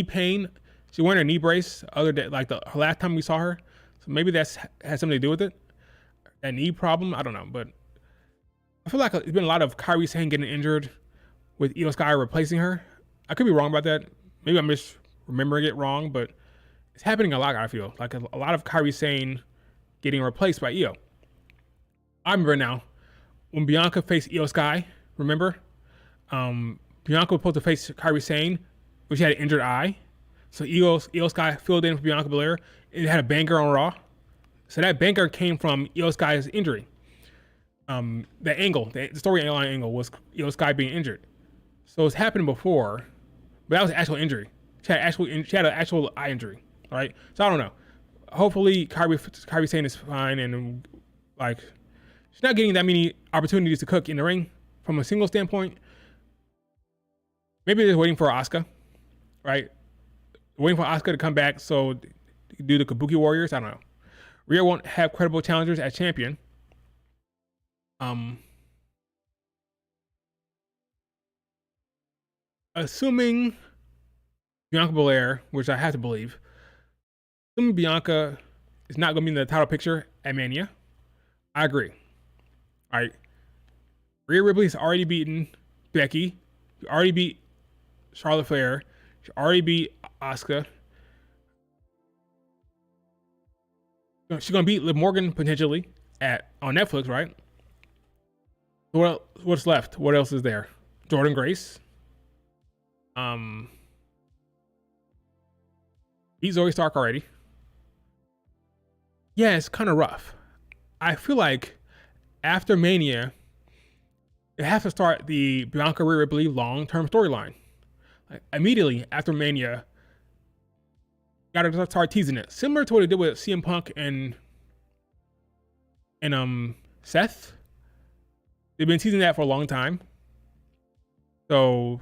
pain. She wearing a knee brace. Other than like her last time we saw her, so maybe that's has something to do with it. That knee problem, I don't know, but I feel like there's been a lot of Kyrie Sane getting injured with Io Sky replacing her. I could be wrong about that. Maybe I'm just remembering it wrong, but it's happening a lot, I feel. Like a lot of Kyrie Sane getting replaced by Io. I remember now, when Bianca faced Io Sky, remember? Bianca was supposed to face Kyrie Sane, but she had an injured eye. So Io Sky filled in for Bianca Belair. It had a banger on Raw. So that banger came from Io Sky's injury. The angle, the storyline angle was Io Sky being injured. So it's happened before, but that was an actual injury. She had an actual eye injury. All right. So I don't know. Hopefully Kyrie Sane is fine, and like she's not getting that many opportunities to cook in the ring from a single standpoint. Maybe they're waiting for Asuka, right? Waiting for Asuka to come back so do the Kabuki Warriors. I don't know. Rhea won't have credible challengers as champion. Assuming Bianca Belair, which I have to believe, assuming Bianca is not going to be in the title picture at Mania, I agree. All right. Rhea Ripley's already beaten Becky. She already beat Charlotte Flair. She already beat Asuka. She's going to beat Liv Morgan potentially on Netflix, right? What's left? What else is there? Jordynne Grace. Beat Zoe Stark already. Yeah, it's kind of rough. I feel like after Mania, it has to start the Bianca Rhea Ripley long-term storyline. Like immediately after Mania, gotta start teasing it. Similar to what they did with CM Punk and Seth. They've been teasing that for a long time. So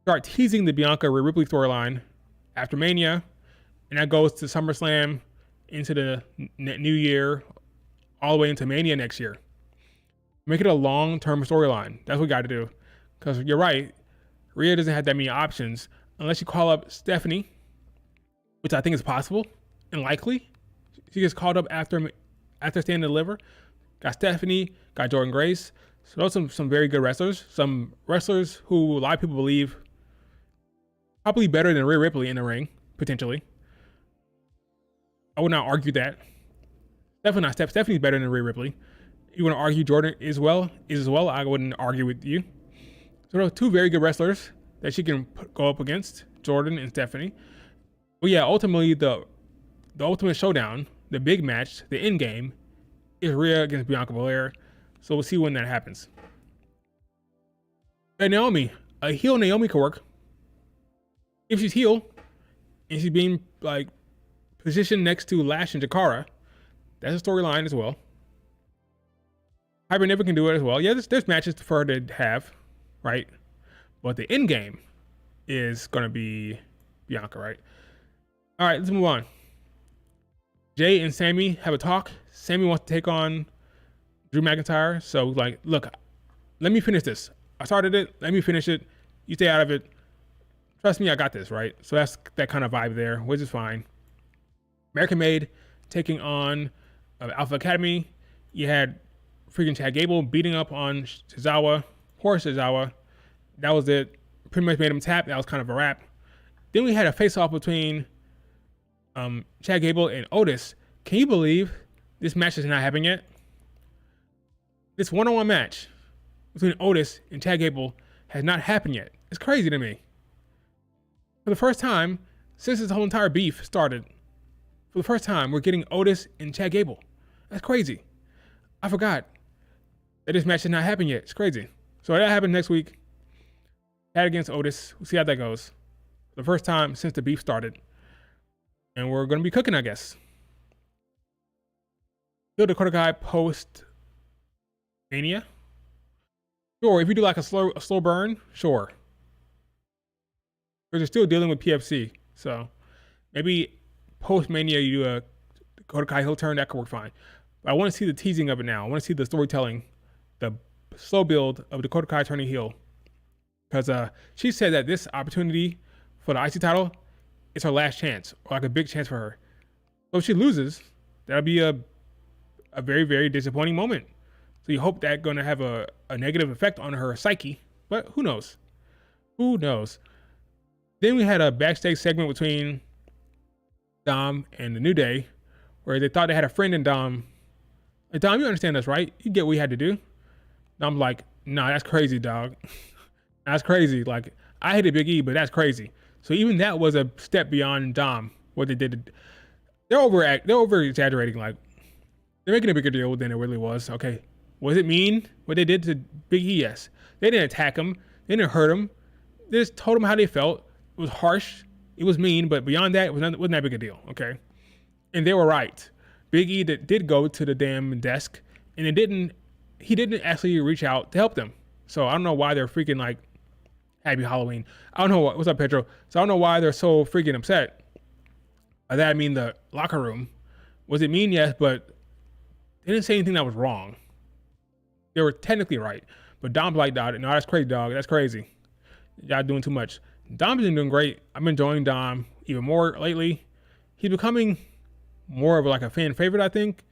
start teasing the Bianca Rhea Ripley storyline after Mania, and that goes to SummerSlam into the new year, all the way into Mania next year. Make it a long-term storyline. That's what we got to do. Because you're right, Rhea doesn't have that many options unless you call up Stephanie, which I think is possible and likely. She gets called up after Stand and Deliver. Got Stephanie, got Jordynne Grace. So those are some very good wrestlers. Some wrestlers who a lot of people believe probably better than Rhea Ripley in the ring, potentially. I would not argue that. Definitely not. Stephanie's better than Rhea Ripley. You want to argue Jordynne is as well? I wouldn't argue with you. So there are two very good wrestlers that she can go up against, Jordynne and Stephanie. But yeah, ultimately the ultimate showdown, the big match, the end game, is Rhea against Bianca Belair. So we'll see when that happens. And Naomi, a heel Naomi could work. If she's heel and she's being like positioned next to Lash and Jakara, that's a storyline as well. Piper Niven can do it as well. Yeah, there's matches for her to have, right? But the end game is going to be Bianca, right? All right, let's move on. Jay and Sammy have a talk. Sammy wants to take on Drew McIntyre. So, like, look, let me finish this. I started it. Let me finish it. You stay out of it. Trust me, I got this, right? So that's that kind of vibe there, which is fine. American Made taking on Alpha Academy. You had freaking Chad Gable beating up on Shizawa, poor Shizawa. That was it. Pretty much made him tap. That was kind of a wrap. Then we had a face-off between Chad Gable and Otis. Can you believe this match is not happening yet? This one-on-one match between Otis and Chad Gable has not happened yet. It's crazy to me. For the first time since this whole entire beef started, for the first time, we're getting Otis and Chad Gable. That's crazy. I forgot that this match has not happened yet. It's crazy. So that happens next week. Chad against Otis. We'll see how that goes. For the first time since the beef started. And we're going to be cooking, I guess. Still Dakota Kai post Mania. Sure, if you do like a slow burn, sure. Because you're still dealing with PFC. So maybe post Mania you do a Dakota Kai heel turn, that could work fine. But I want to see the teasing of it now. I want to see the storytelling, the slow build of Dakota Kai turning heel. Because she said that this opportunity for the IC title is her last chance, or like a big chance for her. So if she loses, that'll be a very, very disappointing moment. So you hope that's going to have a negative effect on her psyche, but who knows? Who knows? Then we had a backstage segment between Dom and the New Day, where they thought they had a friend in Dom. Hey, Dom, you understand us, right? You get what we had to do. Dom's like, nah, that's crazy, dog. That's crazy. Like, I hated Big E, but that's crazy. So even that was a step beyond Dom, what they did. They're over exaggerating. Like, they're making a bigger deal than it really was. Okay, was it mean what they did to Big E? Yes. They didn't attack him. They didn't hurt him. They just told him how they felt. It was harsh. It was mean, but beyond that, it wasn't that big a deal. Okay, and they were right. Big E did go to the damn desk, and he didn't actually reach out to help them. So I don't know why they're freaking like, happy Halloween. I don't know what's up, Pedro. So I don't know why they're so freaking upset. By that I mean the locker room. Was it mean? Yes, but they didn't say anything that was wrong. They were technically right, but Dom's like, no, that's crazy, dog. That's crazy. Y'all doing too much. Dom's been doing great. I'm enjoying Dom even more lately. He's becoming more of like a fan favorite, I think.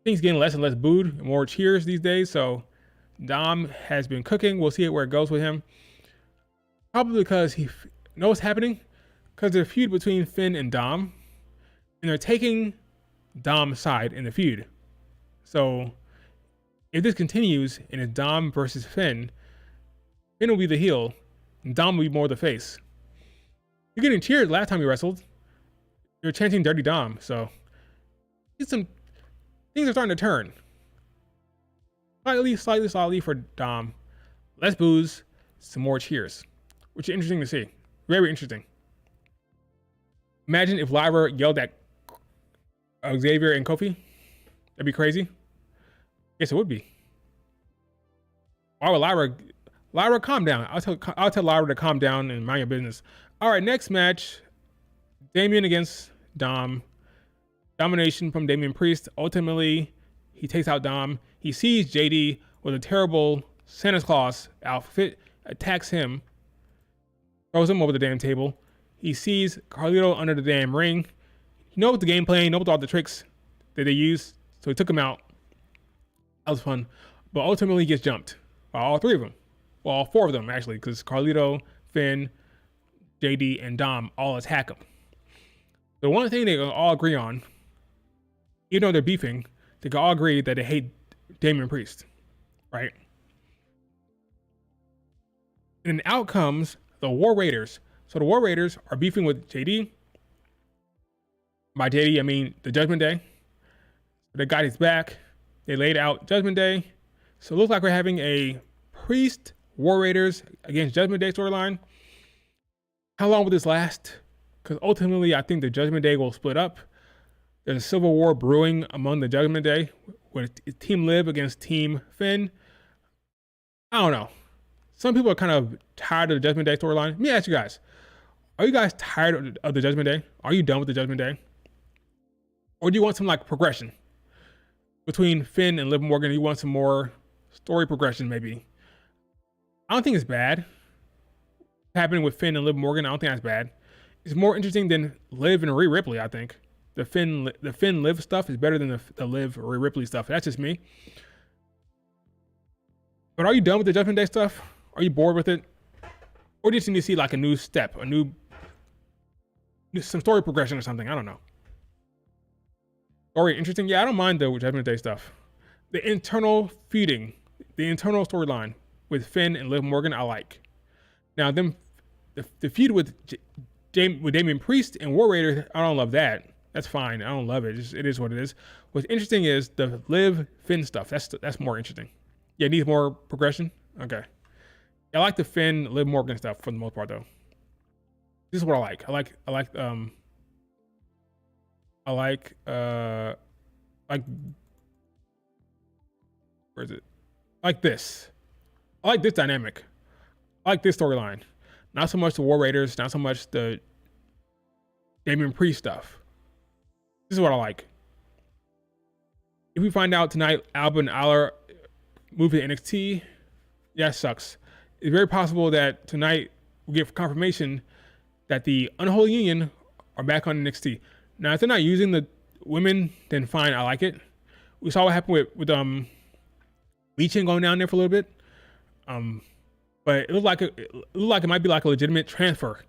He's getting less and less booed and more cheers these days. So Dom has been cooking. We'll see where it goes with him. Probably because he knows what's happening. Because there's a feud between Finn and Dom. And they're taking Dom's side in the feud. So if this continues and it's Dom versus Finn, Finn will be the heel. And Dom will be more the face. You're getting cheered last time you wrestled. You're chanting Dirty Dom. So things are starting to turn. Slightly for Dom. Less boos, some more cheers. Which is interesting to see. Very interesting. Imagine if Lyra yelled at Xavier and Kofi. That'd be crazy. Yes, it would be. Why would Lyra, calm down. I'll tell Lyra to calm down and mind your business. All right, next match. Damian against Dom. Domination from Damian Priest. Ultimately, he takes out Dom. He sees JD with a terrible Santa Claus outfit, attacks him, throws him over the damn table. He sees Carlito under the damn ring. He knows the game plan, he knows all the tricks that they use, so he took him out. That was fun. But ultimately, he gets jumped by all three of them. Well, all four of them, actually, because Carlito, Finn, JD, and Dom all attack him. The one thing they can all agree on, even though they're beefing, they can all agree that they hate Damian Priest, right? And then out comes the War Raiders. So the War Raiders are beefing with JD. By JD, I mean the Judgment Day. They got his back. They laid out Judgment Day. So it looks like we're having a Priest War Raiders against Judgment Day storyline. How long will this last? Because ultimately, I think the Judgment Day will split up. There's a civil war brewing among the Judgment Day with Team Liv against Team Finn. I don't know. Some people are kind of tired of the Judgment Day storyline. Let me ask you guys. Are you guys tired of the Judgment Day? Are you done with the Judgment Day? Or do you want some like progression? Between Finn and Liv Morgan, you want some more story progression maybe. I don't think it's bad. Happening with Finn and Liv Morgan, I don't think that's bad. It's more interesting than Liv and Rhea Ripley, I think. The Finn Liv stuff is better than the Liv Rhea Ripley stuff. That's just me. But are you done with the Judgment Day stuff? Are you bored with it? Or do you just need to see like a new step, some story progression or something? I don't know. Story interesting? Yeah, I don't mind the Judgment Day stuff. The internal feuding, the internal storyline with Finn and Liv Morgan, I like. Now, the feud with Damian Priest and War Raiders, I don't love that. That's fine. I don't love it. It is what it is. What's interesting is the Liv Finn stuff. That's more interesting. Yeah, it needs more progression. Okay. I like the Finn Liv Morgan stuff for the most part though. This is what I like. I like where is it? Like this. I like this dynamic. I like this storyline. Not so much the War Raiders, not so much the Damian Priest stuff. This is what I like. If we find out tonight Alba and Aller move to NXT, yeah, it sucks. It's very possible that tonight we get confirmation that the Unholy Union are back on NXT. Now, if they're not using the women, then fine, I like it. We saw what happened with Lee Chen going down there for a little bit. But it looked like it might be like a legitimate transfer.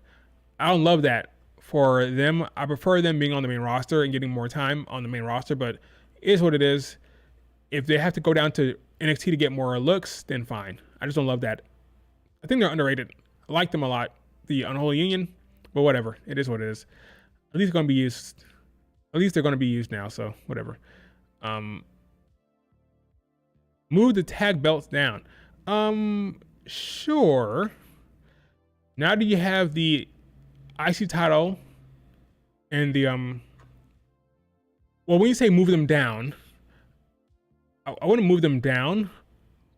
I don't love that for them. I prefer them being on the main roster and getting more time on the main roster, but it is what it is. If they have to go down to NXT to get more looks, then fine. I just don't love that. I think they're underrated. I like them a lot, the Unholy Union, but whatever. It is what it is. At least they're going to be used now, so whatever. Move the tag belts down. Sure. Now that you have the IC title and the well, when you say move them down, I want to move them down,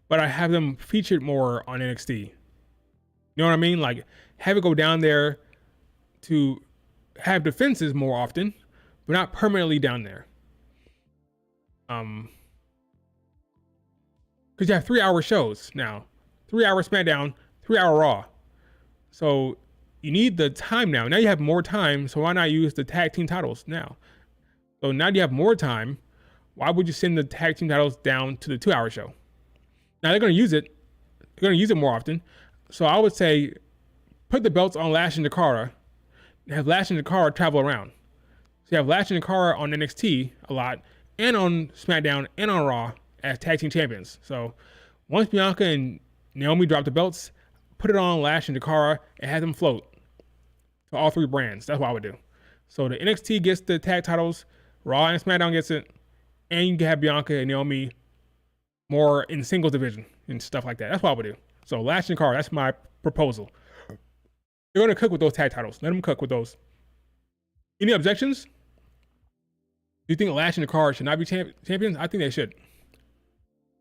but I have them featured more on NXT. You know what I mean? Like have it go down there to have defenses more often, but not permanently down there. Because you have 3-hour shows now. 3-hour SmackDown, 3-hour Raw. So you need the time now. Now you have more time, so why not use the tag team titles now? So now you have more time. Why would you send the tag team titles down to the 2-hour show? Now they're going to use it. They're going to use it more often. So I would say put the belts on Lash and Dakara. Have Lash and Dakara travel around. So you have Lash and Dakara on NXT a lot, and on SmackDown, and on Raw as tag team champions. So once Bianca and Naomi drop the belts, put it on Lash and Dakara and have them float to all three brands. That's what I would do. So the NXT gets the tag titles, Raw and SmackDown gets it, and you can have Bianca and Naomi more in singles division and stuff like that. That's what I would do. So Lash and Dakara, that's my proposal. They're going to cook with those tag titles. Let them cook with those. Any objections? Do you think Lash and Dakara should not be champions? I think they should.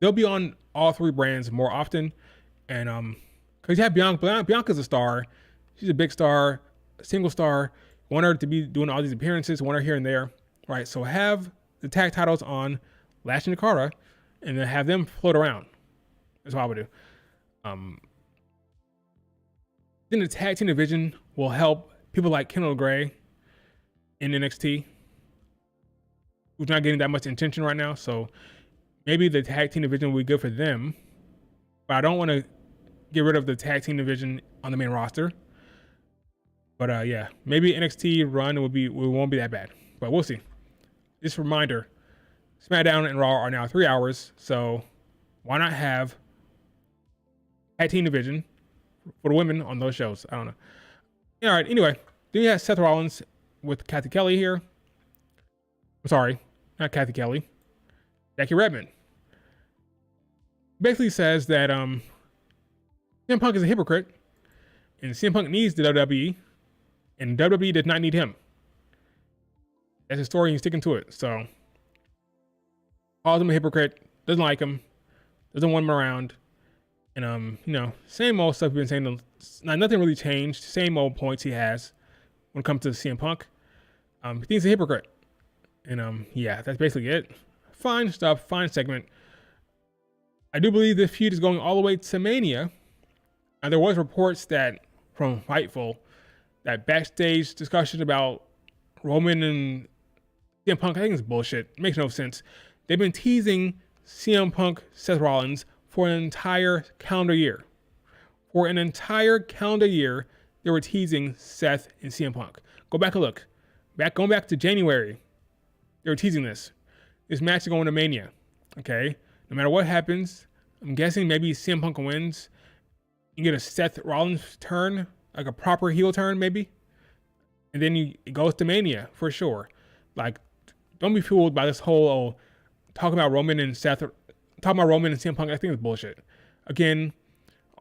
They'll be on all three brands more often. And because you have Bianca. Bianca's a star. She's a big star, a single star. Want her to be doing all these appearances, want her here and there, right? So have the tag titles on Lash and Nakara, and then have them float around. That's what I would do. Then the tag team division will help people like Kendall Gray in NXT, who's not getting that much attention right now. So maybe the tag team division will be good for them. But I don't want to get rid of the tag team division on the main roster. But yeah, maybe NXT run won't be that bad. But we'll see. Just a reminder, SmackDown and Raw are now 3 hours. So why not have tag team division for the women on those shows? I don't know. All right, anyway. Then you have Seth Rollins with Kathy Kelly here. I'm sorry, not Kathy Kelly. Becky Redmond. Basically says that CM Punk is a hypocrite, and CM Punk needs the WWE, and WWE does not need him. That's his story, and he's sticking to it. So, calls him a hypocrite, doesn't like him, doesn't want him around, and same old stuff we've been saying. Nothing really changed. Same old points he has when it comes to CM Punk. He thinks he's a hypocrite, and yeah, that's basically it. Fine stuff, fine segment. I do believe this feud is going all the way to Mania. There was reports that from Fightful that backstage discussion about Roman and CM Punk, I think it's bullshit. It makes no sense. They've been teasing CM Punk, Seth Rollins for an entire calendar year. For an entire calendar year, they were teasing Seth and CM Punk. Go back and look. Going back to January, they were teasing this. This match is going to Mania. Okay? No matter what happens, I'm guessing maybe CM Punk wins. You get a Seth Rollins turn, like a proper heel turn, maybe. And then it goes to Mania for sure. Like, don't be fooled by this whole talking about Roman and CM Punk. I think it's bullshit. Again,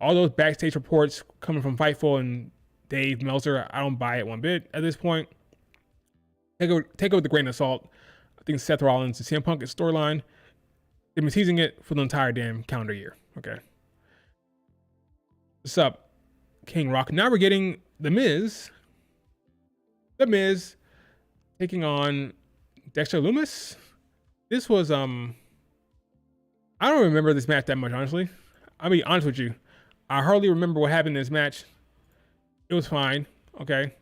all those backstage reports coming from Fightful and Dave Meltzer, I don't buy it one bit at this point. Take it with a grain of salt. I think Seth Rollins and CM Punk is storyline. They've been teasing it for the entire damn calendar year. Okay. What's up, King Rock? Now we're getting The Miz. The Miz taking on Dexter Lumis. This was I don't remember this match that much, honestly. I'll be honest with you. I hardly remember what happened in this match. It was fine. Okay.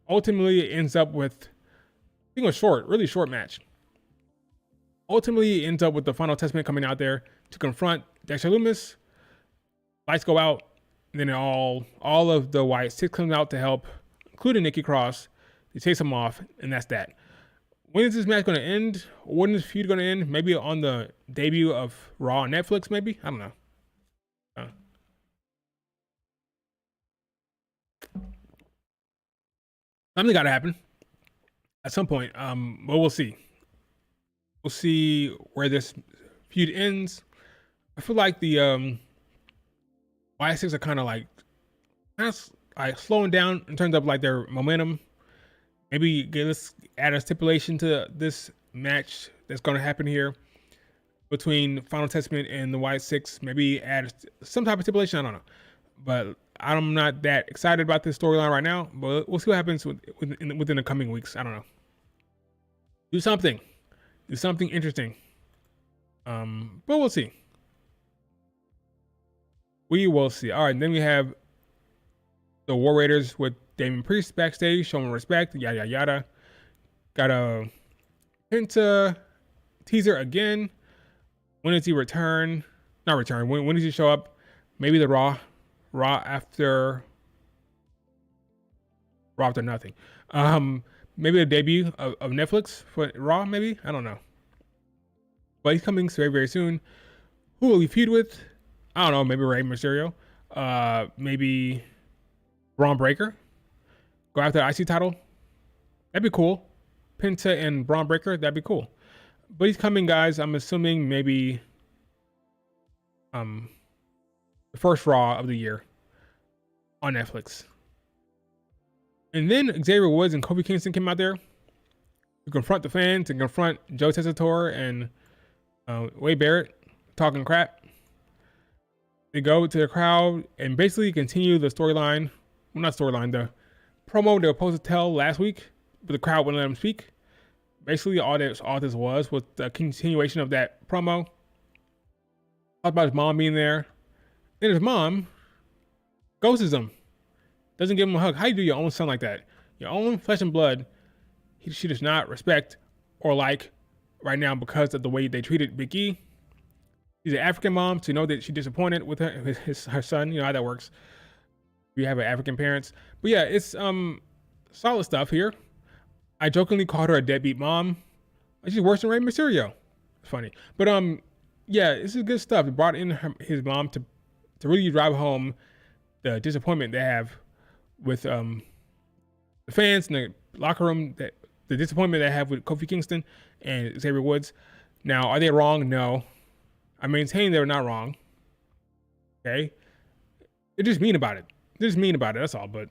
Ultimately, it ends up with, I think it was short, really short match. Ultimately, it ends up with the Final Testament coming out there to confront Dexter Lumis. Lights go out, and then all of the White Six comes out to help, including Nikki Cross. They chase him off, and that's that. When is this match going to end? When is this feud going to end? Maybe on the debut of Raw on Netflix, maybe? I don't know. Something got to happen at some point, but we'll see. We'll see where this feud ends. I feel like the Y6 are kind of like slowing down in terms of like their momentum. Maybe let's add a stipulation to this match that's going to happen here between Final Testament and the Y6. Maybe add some type of stipulation. I don't know, but I'm not that excited about this storyline right now. But we'll see what happens within the coming weeks. I don't know. Do something interesting. But we'll see. We will see. All right, then we have the War Raiders with Damien Priest backstage, showing respect, yada, yada, yada. Got a Penta teaser again. When does he return? Not return. When does he show up? Maybe the Raw after nothing. Maybe the debut of Netflix for Raw, maybe? I don't know. But he's coming very, very soon. Who will he feud with? I don't know. Maybe Rey Mysterio. Maybe Braun Breaker. Go after the IC title. That'd be cool. Penta and Braun Breaker. That'd be cool. But he's coming, guys. I'm assuming maybe the first Raw of the year on Netflix. And then Xavier Woods and Kofi Kingston came out there to confront the fans, to confront Joe Tessitore and Wade Barrett talking crap. They go to the crowd and basically continue the storyline. Well, not storyline, the promo they were supposed to tell last week, but the crowd wouldn't let them speak. Basically, all this was the continuation of that promo. Talked about his mom being there, and his mom ghosts him, doesn't give him a hug. How you do your own son like that? Your own flesh and blood, she does not respect or like right now because of the way they treated Big E. She's an African mom, to know that she's disappointed with her son. You know how that works. You have African parents, but yeah, it's solid stuff here. I jokingly called her a deadbeat mom. She's worse than Rey Mysterio. It's funny, but yeah, this is good stuff. It brought in his mom to really drive home the disappointment they have with the fans in the locker room, that the disappointment they have with Kofi Kingston and Xavier Woods. Now, are they wrong? No. I maintain they were not wrong. Okay? They're just mean about it. That's all. But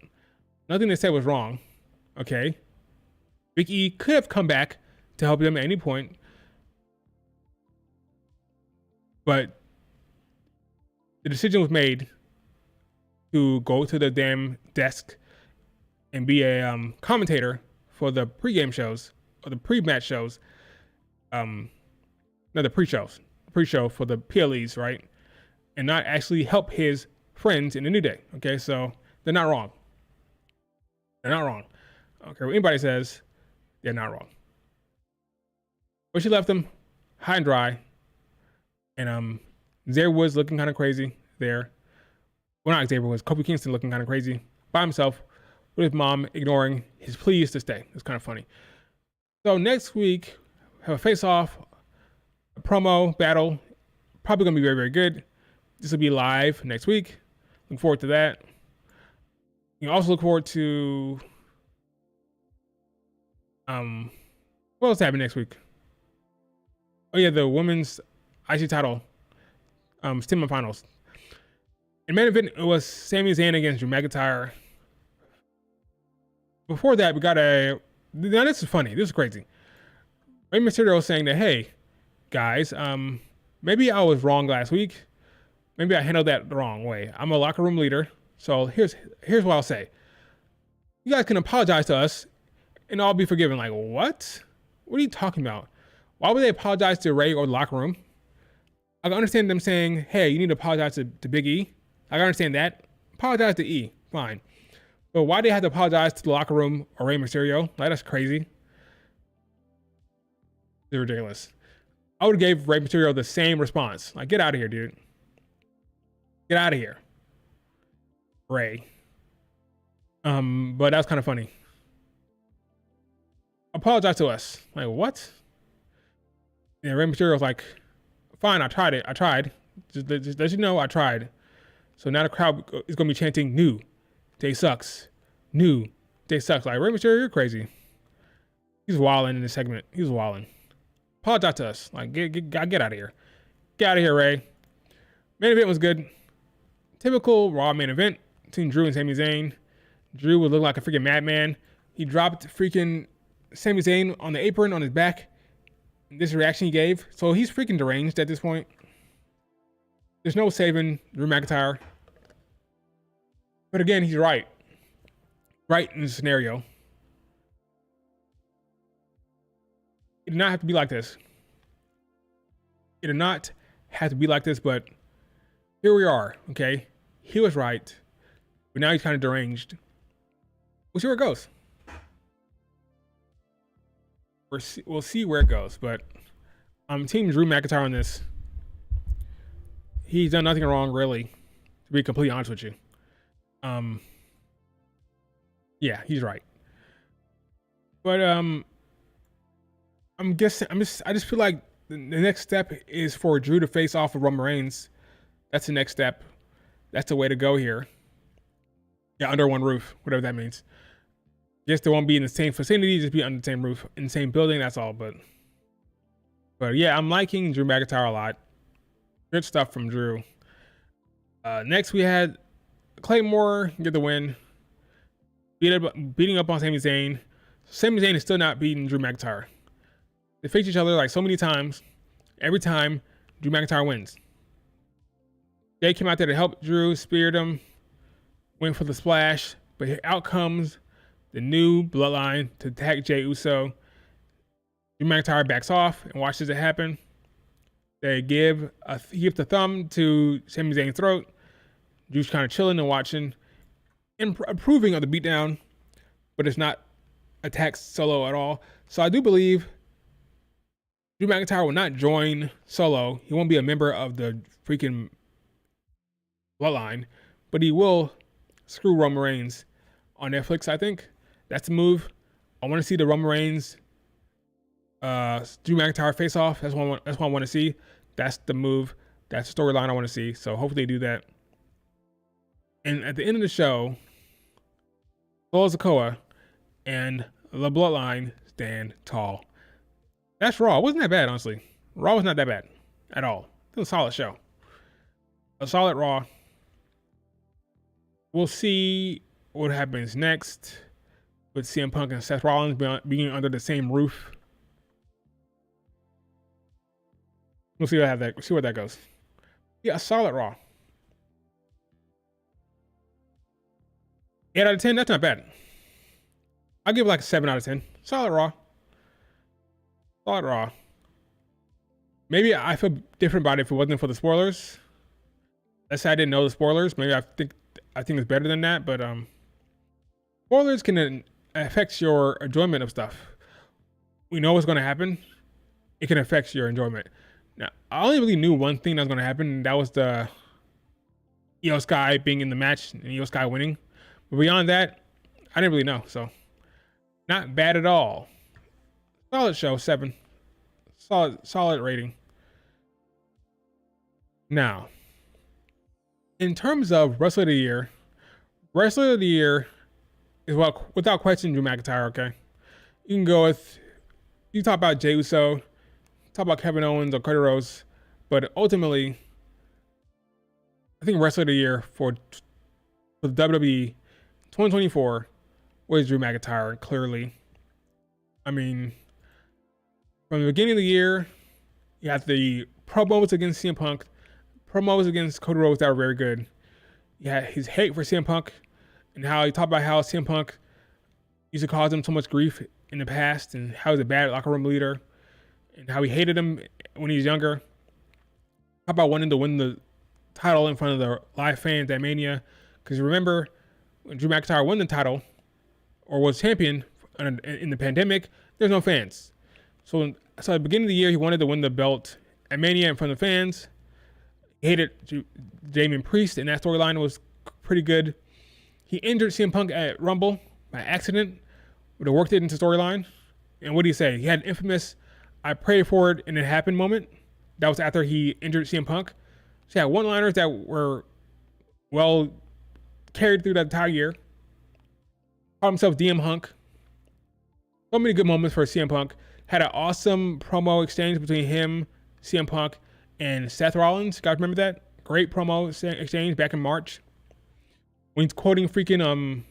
nothing they said was wrong. Okay? Big E could have come back to help them at any point. But the decision was made to go to the damn desk and be a commentator for the pre-game shows, or the pre-match shows. No, the pre-show for the PLEs, right? And not actually help his friends in the New Day. Okay, so they're not wrong. They're not wrong. I don't care what anybody says, they're not wrong. But she left them high and dry. And Xavier Woods looking kind of crazy there. Well, not Xavier Woods, Kofi Kingston looking kind of crazy by himself, with his mom ignoring his pleas to stay. It's kind of funny. So next week, have a face-off, a promo battle. Probably going to be very, very good. This will be live next week. Look forward to that. You can also look forward to what else happened next week? Oh yeah, the women's IC title semifinals. In main event, it was Sami Zayn against Drew McIntyre. Before that, we got now this is funny. This is crazy. Rey Mysterio saying that, hey, guys, maybe I was wrong last week. Maybe I handled that the wrong way. I'm a locker room leader. So here's what I'll say. You guys can apologize to us and I'll be forgiven. Like, what? What are you talking about? Why would they apologize to Rey or the locker room? I can understand them saying, hey, you need to apologize to Big E. I can understand that. Apologize to E. Fine. But why do they have to apologize to the locker room or Rey Mysterio? Like, that's crazy. They're ridiculous. I would have gave Rey Mysterio the same response. Like, get out of here, dude. Get out of here. Rey. But that was kind of funny. Apologize to us. Like, what? And Rey Mysterio was like, fine, I tried it. I tried. Just let you know I tried. So now the crowd is going to be chanting, new day sucks. New day sucks. Like, Rey Mysterio, you're crazy. He's wilding in this segment. He's wilding. Apologize to us. Like, get out of here. Get out of here, Rey. Main event was good. Typical Raw main event between Drew and Sami Zayn. Drew would look like a freaking madman. He dropped freaking Sami Zayn on the apron on his back. This reaction he gave. So he's freaking deranged at this point. There's no saving Drew McIntyre. But again, he's right. Right in the scenario. It did not have to be like this. It did not have to be like this, but here we are, okay? He was right. But now he's kind of deranged. We'll see where it goes. We'll see where it goes, but Team Drew McIntyre on this. He's done nothing wrong, really, to be completely honest with you. Yeah, he's right. But I just feel like the next step is for Drew to face off with Roman Reigns. That's the next step. That's the way to go here. Yeah, under one roof, whatever that means. Yes, they won't be in the same vicinity, just be under the same roof, in the same building, that's all. But yeah, I'm liking Drew McIntyre a lot. Good stuff from Drew. Next, we had Claymore get the win. Beating up on Sami Zayn. Sami Zayn is still not beating Drew McIntyre. They face each other like so many times. Every time, Drew McIntyre wins. Jay came out there to help Drew, speared him, went for the splash, but out comes the new bloodline to attack Jey Uso. Drew McIntyre backs off and watches it happen. They give the thumb to Sami Zayn's throat. Drew's kind of chilling and watching, and approving of the beatdown, but it's not attack Solo at all. So I do believe Drew McIntyre will not join Solo. He won't be a member of the freaking bloodline, but he will screw Roman Reigns on Netflix. I think that's the move. I want to see the Roman Reigns Drew McIntyre face off. That's what I want to see. That's the move. That's the storyline I want to see. So hopefully they do that. And at the end of the show, Solo Sikoa and the Bloodline stand tall. That's Raw. It wasn't that bad, honestly. Raw was not that bad at all. It was a solid show. A solid Raw. We'll see what happens next with CM Punk and Seth Rollins being under the same roof. We'll see where that goes. Yeah, a solid Raw. 8 out of 10, that's not bad. I'll give it like a 7 out of 10. Solid Raw. Solid Raw. Maybe I feel different about it if it wasn't for the spoilers. Let's say I didn't know the spoilers. Maybe I think it's better than that, but spoilers can affect your enjoyment of stuff. We know what's going to happen. It can affect your enjoyment. Now, I only really knew one thing that was going to happen, and that was the Io Sky being in the match and Io Sky winning. But beyond that, I didn't really know. So, not bad at all. Solid show, 7. Solid rating. Now, in terms of Wrestler of the Year is, well, without question, Drew McIntyre, okay? You can go with, you talk about Jey Uso, talk about Kevin Owens or Cody Rhodes, but ultimately, I think Wrestler of the Year for the WWE 2024 was Drew McIntyre, clearly. I mean, from the beginning of the year, you had the promos against CM Punk, promos against Cody Rhodes that were very good. You had his hate for CM Punk and how he talked about how CM Punk used to cause him so much grief in the past and how he's a bad locker room leader and how he hated him when he was younger. How about wanting to win the title in front of the live fans at Mania? Because remember, when Drew McIntyre won the title or was champion in the pandemic, there's no fans. So at the beginning of the year, he wanted to win the belt at Mania in front of fans. He hated Damian Priest, and that storyline was pretty good. He injured CM Punk at Rumble by accident, but it worked it into storyline. And what did he say? He had an infamous "I prayed for it and it happened" moment. That was after he injured CM Punk. So he had one-liners that were well carried through that entire year. Called himself DM Hunk. So many good moments for CM Punk. Had an awesome promo exchange between him, CM Punk, and Seth Rollins. Guys, remember that? Great promo exchange back in March. When he's quoting freaking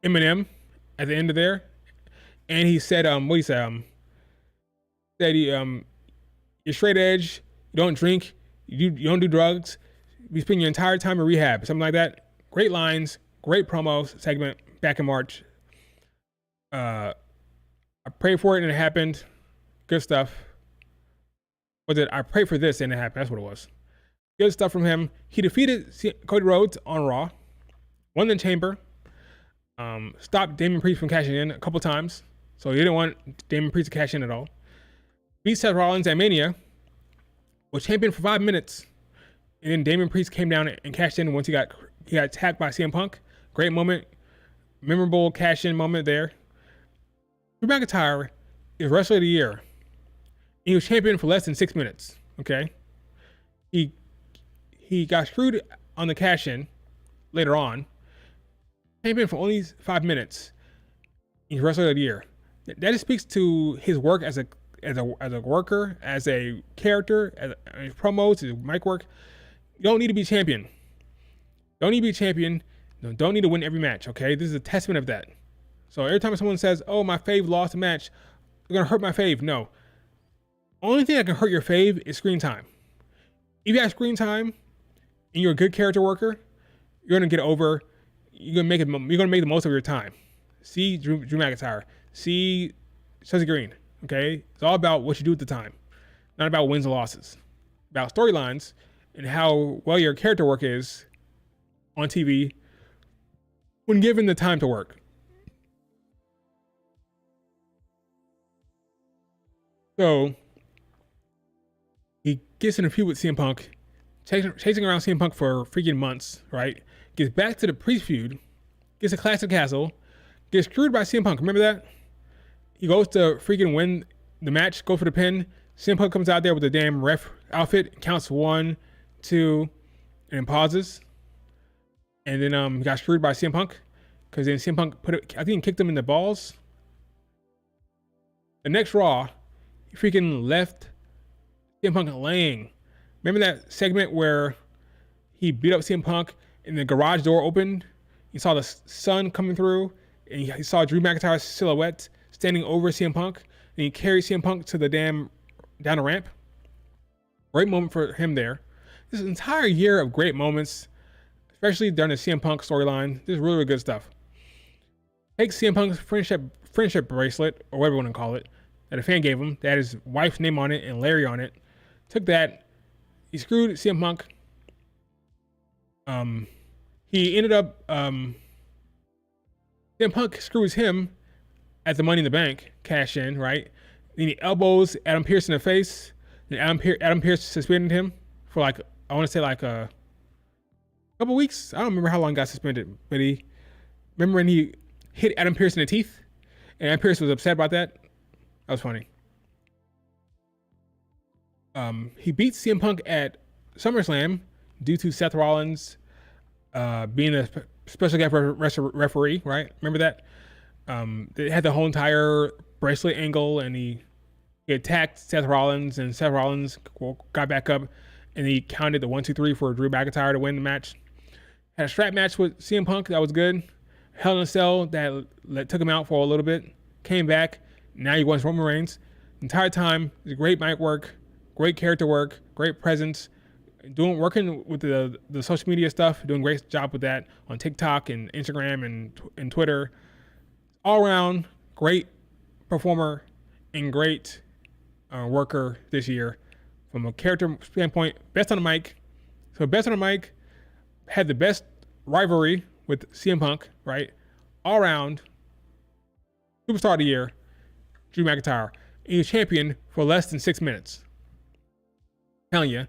Eminem at the end of there. And he said, what did he say? Said you're straight edge, you don't drink, you don't do drugs, you spend your entire time in rehab, something like that. Great lines, great promo segment back in March. I prayed for it and it happened. Good stuff. Was it I prayed for this and it happened? That's what it was. Good stuff from him. He defeated Cody Rhodes on Raw, won the Chamber, stopped Damian Priest from cashing in a couple times. So he didn't want Damian Priest to cash in at all. Beat Seth Rollins at Mania, was champion for 5 minutes, and then Damian Priest came down and cashed in once he got attacked by CM Punk. Great moment, memorable cash-in moment there. Drew McIntyre is Wrestler of the Year. He was champion for less than 6 minutes. Okay, he got screwed on the cash-in later on. Champion for only 5 minutes. He's Wrestler of the Year. That just speaks to his work as a worker, as a character, as promos, his mic work. You don't need to be champion. Don't need to be champion. Don't need to win every match. Okay, this is a testament of that. So every time someone says, "Oh, my fave lost a match," they're gonna hurt my fave. No. Only thing that can hurt your fave is screen time. If you have screen time and you're a good character worker, you're gonna get over. You're gonna make the most of your time. See Drew McIntyre. See Chelsea Green. Okay, it's all about what you do at the time, not about wins and losses. About storylines and how well your character work is on TV when given the time to work. So he gets in a feud with CM Punk, chasing around CM Punk for freaking months, right? Gets back to the pre-feud, gets a Classic Castle, gets screwed by CM Punk. Remember that? He goes to freaking win the match, go for the pin. CM Punk comes out there with the damn ref outfit, counts 1, 2, and then pauses. And then he got screwed by CM Punk because then CM Punk I think he kicked him in the balls. The next Raw, he freaking left CM Punk laying. Remember that segment where he beat up CM Punk and the garage door opened? You saw the sun coming through and he saw Drew McIntyre's silhouette standing over CM Punk. And he carried CM Punk to the down the ramp. Great moment for him there. This entire year of great moments, especially during the CM Punk storyline. This is really, really good stuff. Take CM Punk's friendship bracelet, or whatever you want to call it, that a fan gave him, that had his wife's name on it and Larry on it. Took that. He screwed CM Punk. He ended up CM Punk screws him at the Money in the Bank cash in, right? Then he elbows Adam Pearce in the face. Then Adam Pearce suspended him for I want to say a couple weeks. I don't remember how long he got suspended, but remember when he hit Adam Pearce in the teeth? And Adam Pearce was upset about that. That was funny. He beat CM Punk at SummerSlam due to Seth Rollins being a special guest referee, right? Remember that? They had the whole entire bracelet angle, and he attacked Seth Rollins, and Seth Rollins got back up, and he counted the 1, 2, 3 for Drew McIntyre to win the match. Had a strap match with CM Punk that was good. Hell in a Cell that took him out for a little bit. Came back. Now he wants Roman Reigns. The entire time, it's great mic work, great character work, great presence. Working with the social media stuff, doing a great job with that on TikTok and Instagram and Twitter. All around, great performer and great worker this year. From a character standpoint, best on the mic. So best on the mic, had the best rivalry with CM Punk, right? All around, superstar of the year, Drew McIntyre. And he was champion for less than 6 minutes. I'm telling you,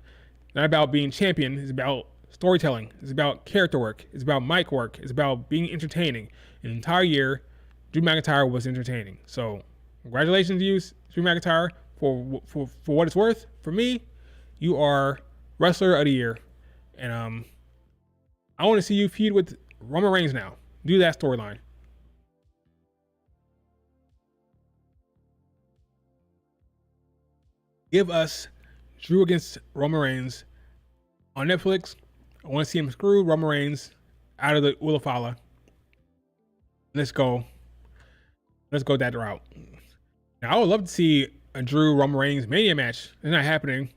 not about being champion. It's about storytelling. It's about character work. It's about mic work. It's about being entertaining. An entire year, Drew McIntyre was entertaining. So, congratulations to you, Drew McIntyre, for what it's worth. For me, you are Wrestler of the Year. And I want to see you feud with Roman Reigns now. Do that storyline. Give us Drew against Roman Reigns on Netflix. I want to see him screw Roman Reigns out of the Ula Fala. Let's go. Let's go that route. Now, I would love to see a Drew Roman Reigns Mania match. It's not happening.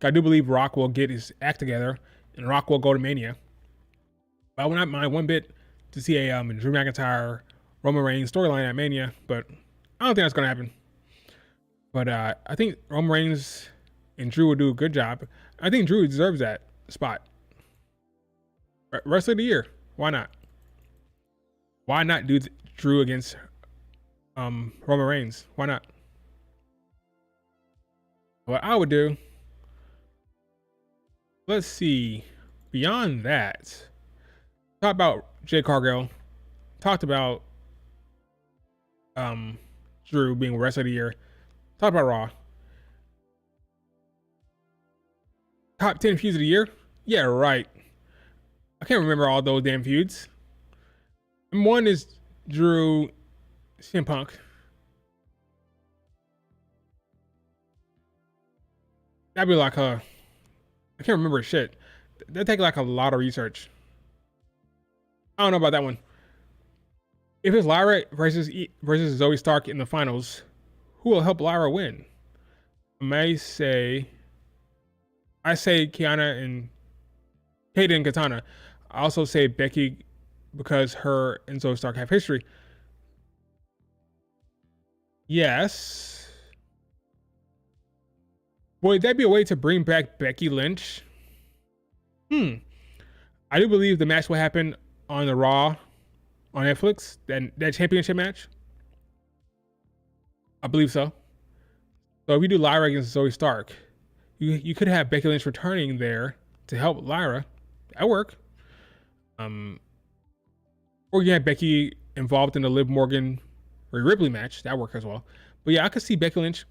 I do believe Rock will get his act together and Rock will go to Mania. But I would not mind one bit to see a Drew McIntyre Roman Reigns storyline at Mania, but I don't think that's going to happen. But I think Roman Reigns and Drew will do a good job. I think Drew deserves that spot. Wrestler of the Year. Why not? Why not do Drew against Roman Reigns? Why not? What I would do, let's see. Beyond that, talk about Jade Cargill. Talked about Drew being Wrestler of the Year. Talk about Raw. Top 10 feuds of the year? Yeah, right. I can't remember all those damn feuds. And one is Drew CM Punk. That'd be like I can't remember shit. That'd take like a lot of research. I don't know about that one. If it's Lyra versus Zoe Stark in the finals, who will help Lyra win? I say Kiana and Kayden and Katana. I also say Becky because her and Zoe Stark have history. Yes. Would that be a way to bring back Becky Lynch? I do believe the match will happen on the Raw on Netflix. That championship match. I believe so. So if you do Lyra against Zoe Stark, you could have Becky Lynch returning there to help Lyra. That work. Or you have Becky involved in the Liv Morgan or Ripley match. That work as well. But yeah, I could see Becky Lynch,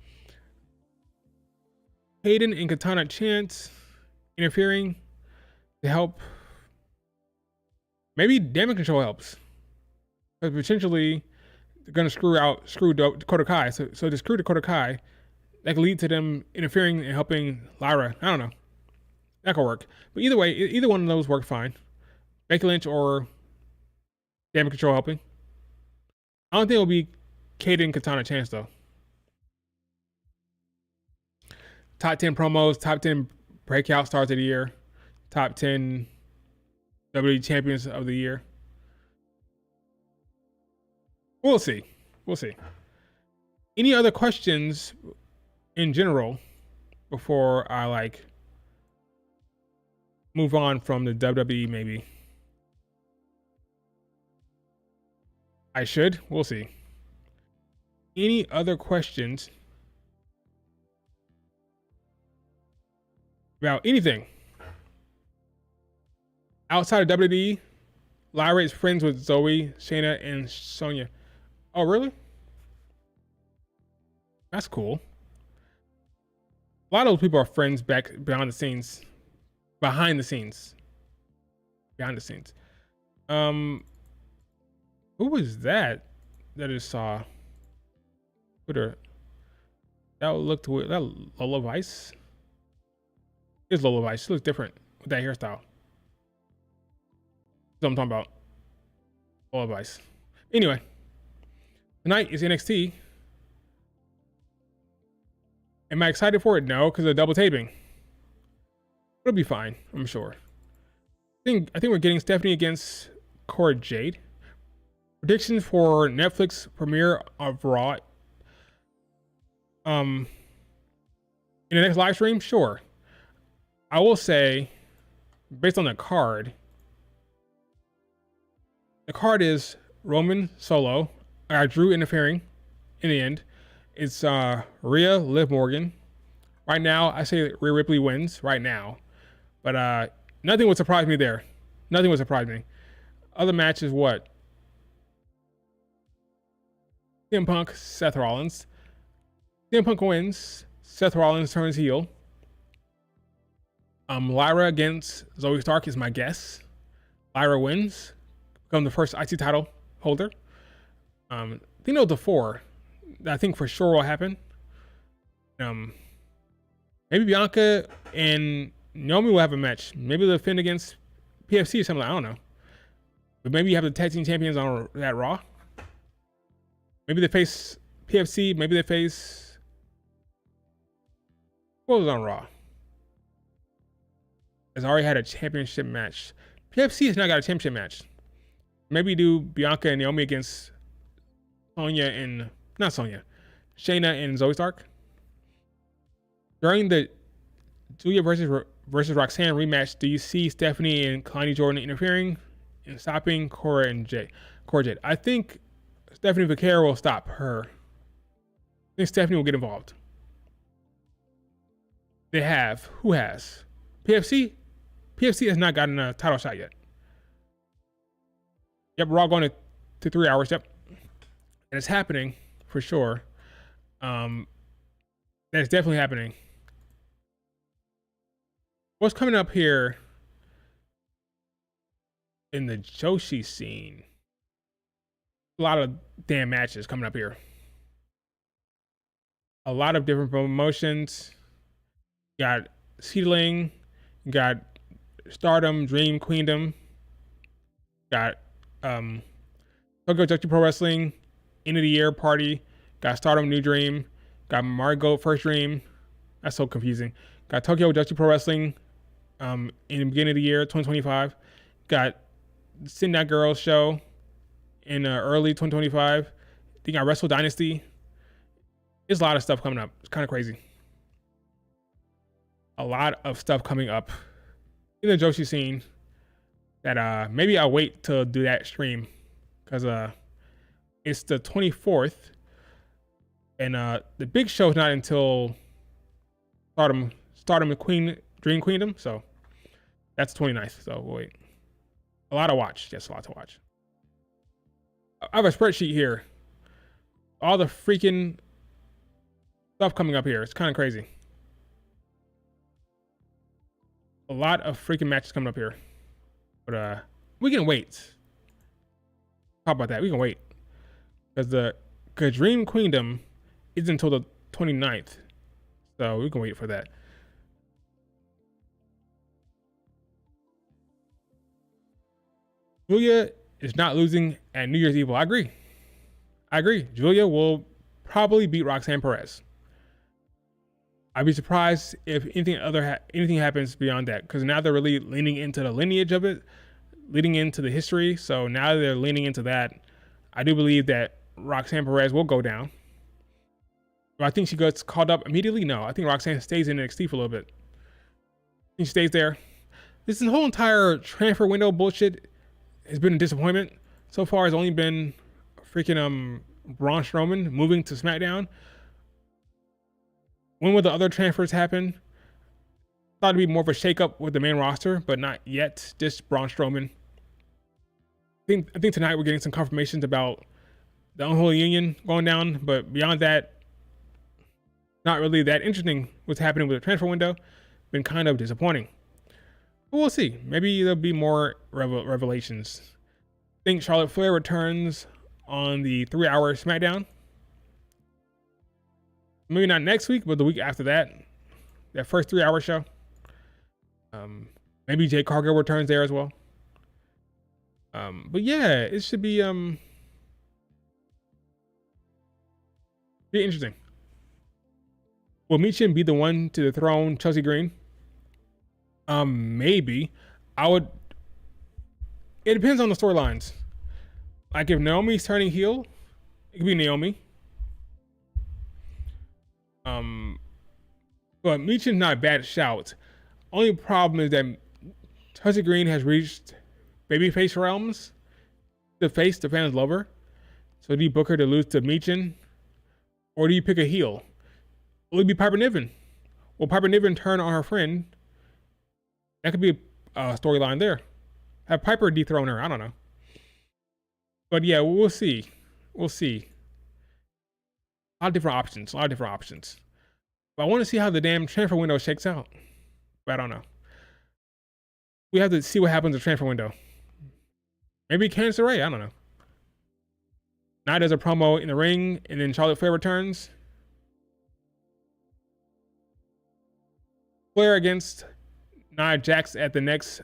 Hayden, and Katana Chance interfering to help. Maybe Damage Control helps. Because potentially they're going to screw Dakota Kai. So to screw Dakota Kai, that could lead to them interfering and helping Lyra. I don't know. That could work. But either way, either one of those work fine. Becky Lynch or Damage Control helping. I don't think it'll be Kaden Katana Chance though. Top 10 promos, top 10 breakout stars of the year, top 10 WWE champions of the year. We'll see. We'll see. Any other questions in general before I move on from the WWE maybe? I should. We'll see. Any other questions about anything outside of WWE? Lyra is friends with Zoe, Shayna, and Sonya. Oh, really? That's cool. A lot of those people are friends back behind the scenes. Behind the scenes. Who was that I just saw? Twitter. That looked weird. That Lola Vice? It's Lola Vice. She looks different with that hairstyle. That's what I'm talking about. Lola Vice. Anyway. Tonight is NXT. Am I excited for it? No, because of double taping. It'll be fine, I'm sure. I think we're getting Stephanie against Cora Jade. Predictions for Netflix premiere of Raw. In the next live stream, sure. I will say, based on the card is Roman solo. I got Drew interfering in the end. It's Rhea, Liv Morgan. Right now, I say Rhea Ripley wins right now. But nothing would surprise me there. Nothing would surprise me. Other matches, what? CM Punk, Seth Rollins. CM Punk wins. Seth Rollins turns heel. Lyra against Zoe Stark is my guess. Lyra wins. Become the first IC title holder. I think those are the four that I think for sure will happen. Maybe Bianca and Naomi will have a match. Maybe they'll defend against PFC or something. I don't know. But maybe you have the tag team champions on that Raw. Maybe they face PFC. Maybe they face. What was on Raw? Has already had a championship match. PFC has not got a championship match. Maybe do Bianca and Naomi against Shayna and Zoe Stark. During the Julia versus Roxanne rematch, do you see Stephanie and Kalani Jordan interfering and stopping Cora Jade? I think Stephanie Vaquero will stop her. I think Stephanie will get involved. They have. Who has? PFC? PFC has not gotten a title shot yet. Yep, we're all going to 3 hours. Yep. And it's happening for sure. That's definitely happening. What's coming up here in the Joshi scene? A lot of damn matches coming up here. A lot of different promotions. Got Seedling, got Stardom, Dream, Queendom, got Tokyo Joshi Pro Wrestling, End of the Year Party, got Stardom, New Dream, got Margot, First Dream. That's so confusing. Got Tokyo Joshi Pro Wrestling in the beginning of the year, 2025. Got Send That Girls show in early 2025. Then got Wrestle Dynasty There's a lot of stuff coming up. It's kind of crazy. A lot of stuff coming up in the Joshi scene that maybe I'll wait to do that stream because it's the 24th and the big show's not until Stardom and Dream Queendom, so that's 29th. So we'll wait. A lot to watch. Yes, a lot to watch. I have a spreadsheet here. All the freaking stuff coming up here. It's kind of crazy. A lot of freaking matches coming up here. But we can wait. Talk about that. We can wait. Because Dream Queendom is until the 29th. So we can wait for that. Julia is not losing at New Year's Eve. I agree. Julia will probably beat Roxanne Perez. I'd be surprised if anything happens beyond that, because now they're really leaning into the lineage of it, leading into the history. So now they're leaning into that. I do believe that Roxanne Perez will go down. Do I think she gets called up immediately? No. I think Roxanne stays in NXT for a little bit. I think she stays there. This whole entire transfer window bullshit has been a disappointment. So far, it's only been freaking Braun Strowman moving to SmackDown. When will the other transfers happen? Thought it'd be more of a shakeup with the main roster, but not yet. Just Braun Strowman. I think tonight we're getting some confirmations about the Unholy Union going down, but beyond that, not really that interesting what's happening with the transfer window. Been kind of disappointing. But we'll see. Maybe there'll be more revelations. I think Charlotte Flair returns on the 3-hour SmackDown. Maybe not next week, but the week after that. That first 3-hour show. Maybe Jade Cargill returns there as well. But yeah, it should be interesting. Will Michin be the one to dethrone Chelsea Green? Maybe. It depends on the storylines. Like if Naomi's turning heel, it could be Naomi. But Michin's not a bad shout. Only problem is that Chelsea Green has reached babyface realms. The face, the fans love her. So do you book her to lose to Michin? Or do you pick a heel? Will it be Piper Niven? Will Piper Niven turn on her friend? That could be a storyline there. Have Piper dethrone her. I don't know. But yeah, we'll see. We'll see. A lot of different options. But I want to see how the damn transfer window shakes out. But I don't know. We have to see what happens in the transfer window. Maybe Candice LeRae. I don't know. Nia does a promo in the ring, and then Charlotte Flair returns. Flair against Nia Jax at the next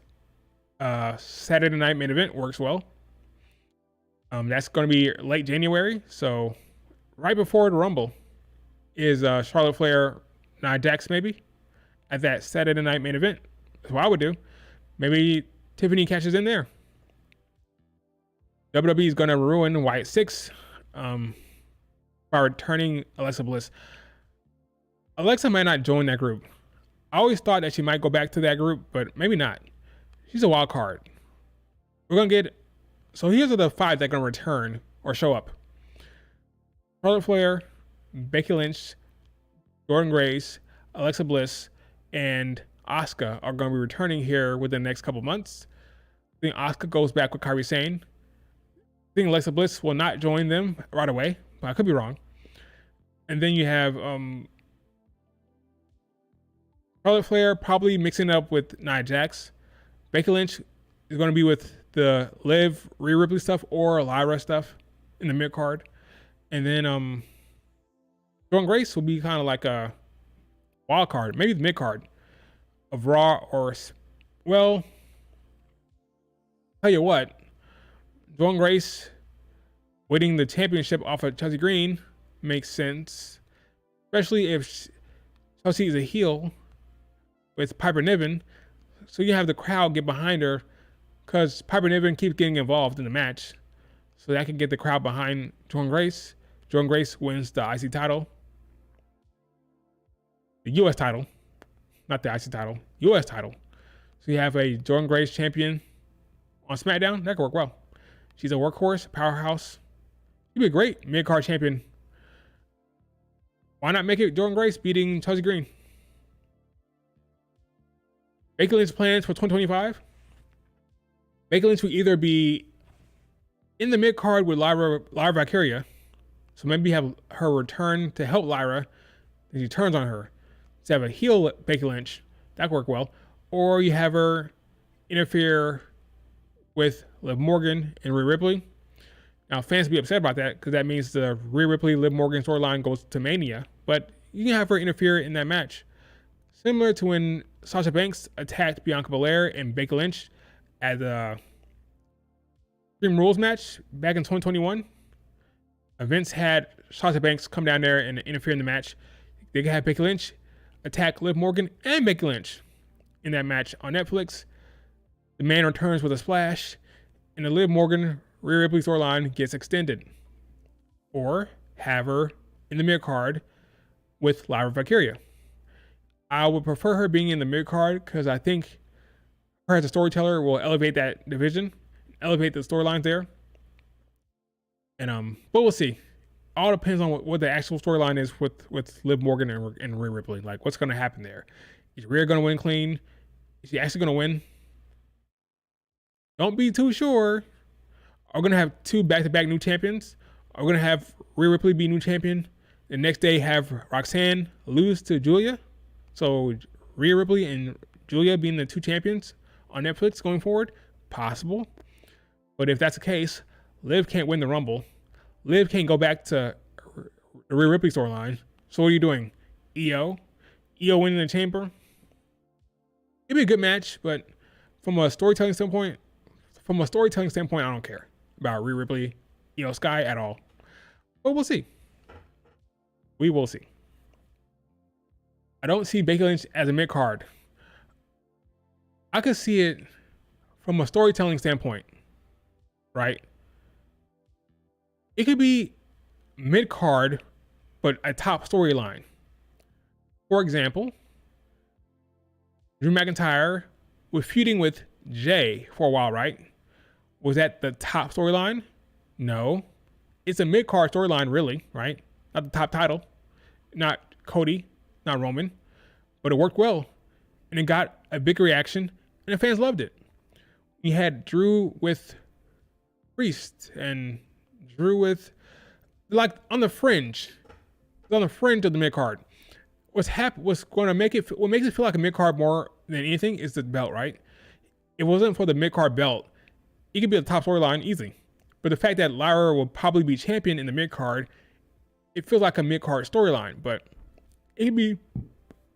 Saturday night main event works well. That's going to be late January, so right before the Rumble is Charlotte Flair, Nia Jax maybe at that Saturday night main event. That's what I would do. Maybe Tiffany catches in there. WWE is going to ruin Wyatt 6 by returning Alexa Bliss. Alexa might not join that group. I always thought that she might go back to that group, but maybe not. She's a wild card. We're going to get... So here's the 5 that are going to return or show up. Charlotte Flair, Becky Lynch, Jordynne Grace, Alexa Bliss, and Asuka are going to be returning here within the next couple months. I think Asuka goes back with Kairi Sane. I think Alexa Bliss will not join them right away, but I could be wrong. And then you have Charlotte Flair probably mixing up with Nia Jax. Becky Lynch is going to be with the Liv, Rhea Ripley stuff or Lyra stuff in the mid card. And then Jordynne Grace will be kind of like a wild card, maybe the mid card of Raw or, well, tell you what, Jordynne Grace winning the championship off of Chelsea Green makes sense, especially if Chelsea is a heel with Piper Niven. So you have the crowd get behind her because Piper Niven keeps getting involved in the match. So that can get the crowd behind Jordynne Grace. Jordynne Grace wins the IC title. the U.S. title, not the IC title, U.S. title. So you have a Jordan Grace champion on SmackDown. That could work well. She's a workhorse, powerhouse. She'd be a great mid-card champion. Why not make it Jordan Grace beating Chelsea Green? Becky Lynch's plans for 2025. Becky Lynch will either be in the mid-card with Lyra Valkyria, so maybe have her return to help Lyra, and she turns on her. So have a heel Becky Lynch, that could work well. Or you have her interfere with Liv Morgan and Rhea Ripley. Now, fans will be upset about that because that means the Rhea Ripley Liv Morgan storyline goes to Mania, but you can have her interfere in that match. Similar to when Sasha Banks attacked Bianca Belair and Becky Lynch at the Extreme Rules match back in 2021. Vince had Sasha Banks come down there and interfere in the match. They could have Becky Lynch attack Liv Morgan and Becky Lynch in that match on Netflix. The man returns with a splash, and the Liv Morgan Rhea Ripley storyline gets extended. Or have her in the mid card with Lyra Valkyria. I would prefer her being in the mid card because I think her as a storyteller will elevate that division, elevate the storylines there. And but we'll see. All depends on what the actual storyline is with Liv Morgan and Rhea Ripley. Like, what's going to happen there? Is Rhea going to win clean? Is she actually going to win? Don't be too sure. Are we going to have two back-to-back new champions? Are we going to have Rhea Ripley be new champion? The next day have Roxanne lose to Julia? So Rhea Ripley and Julia being the two champions on Netflix going forward? Possible. But if that's the case, Liv can't win the Rumble. Liv can't go back to the Rhea Ripley storyline. So what are you doing? EO winning the chamber? It'd be a good match, but from a storytelling standpoint, I don't care about Rhea Ripley, EO Sky at all. But we'll see. We will see. I don't see Becky Lynch as a mid-card. I could see it from a storytelling standpoint, right? It could be mid-card, but a top storyline. For example, Drew McIntyre was feuding with Jay for a while, right? Was that the top storyline? No. It's a mid-card storyline, really, right? Not the top title. Not Cody, not Roman. But it worked well. And it got a big reaction, and the fans loved it. You had Drew with Priest and Drew with, like, on the fringe. On the fringe of the mid-card. What makes it feel like a mid-card more than anything is the belt, right? If it wasn't for the mid-card belt, it could be the top storyline easily. But the fact that Lyra will probably be champion in the mid-card, it feels like a mid-card storyline. But it could be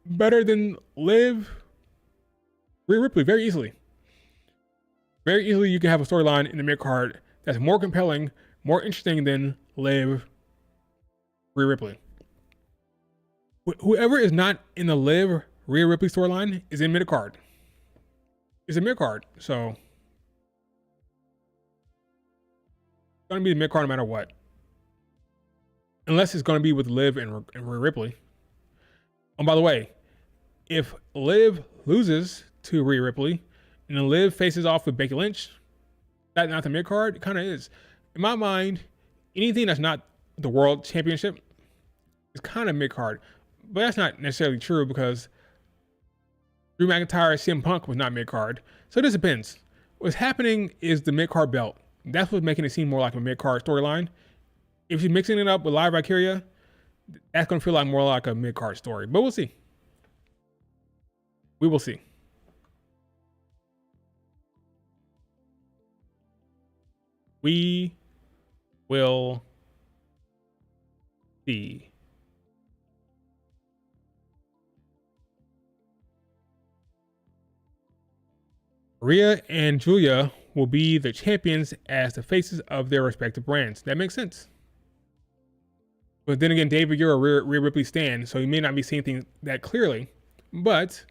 better than Liv Rhea Ripley very easily. Very easily you can have a storyline in the mid-card that's more compelling, more interesting than Liv Rhea Ripley. Whoever is not in the Liv Rhea Ripley storyline is in mid-card. It's a mid-card, so it's going to be the mid-card no matter what. Unless it's going to be with Liv and Rhea Ripley. And by the way, if Liv loses to Rhea Ripley and then Liv faces off with Becky Lynch, that's not the mid-card. It kind of is. In my mind, anything that's not the World Championship is kind of mid-card. But that's not necessarily true because Drew McIntyre, CM Punk was not mid-card. So this depends. What's happening is the mid-card belt. That's what's making it seem more like a mid-card storyline. If you're mixing it up with Lyra Valkyria, that's going to feel like more like a mid-card story. But we'll see. We will see. We will see. Rhea and Julia will be the champions as the faces of their respective brands. That makes sense. But then again, David, you're a Rhea Ripley stan, so you may not be seeing things that clearly. But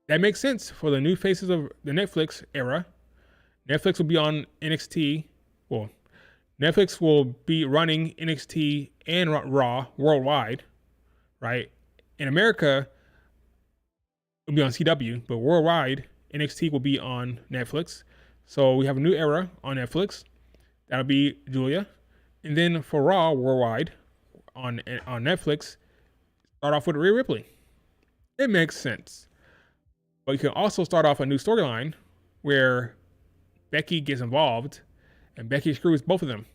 that makes sense for the new faces of the Netflix era. Netflix will be on NXT. Well, Netflix will be running NXT and Raw worldwide, right? In America, it'll be on CW, but worldwide, NXT will be on Netflix. So we have a new era on Netflix. That'll be Julia. And then for Raw worldwide on Netflix, start off with Rhea Ripley. It makes sense. But you can also start off a new storyline where Becky gets involved and Becky screws both of them.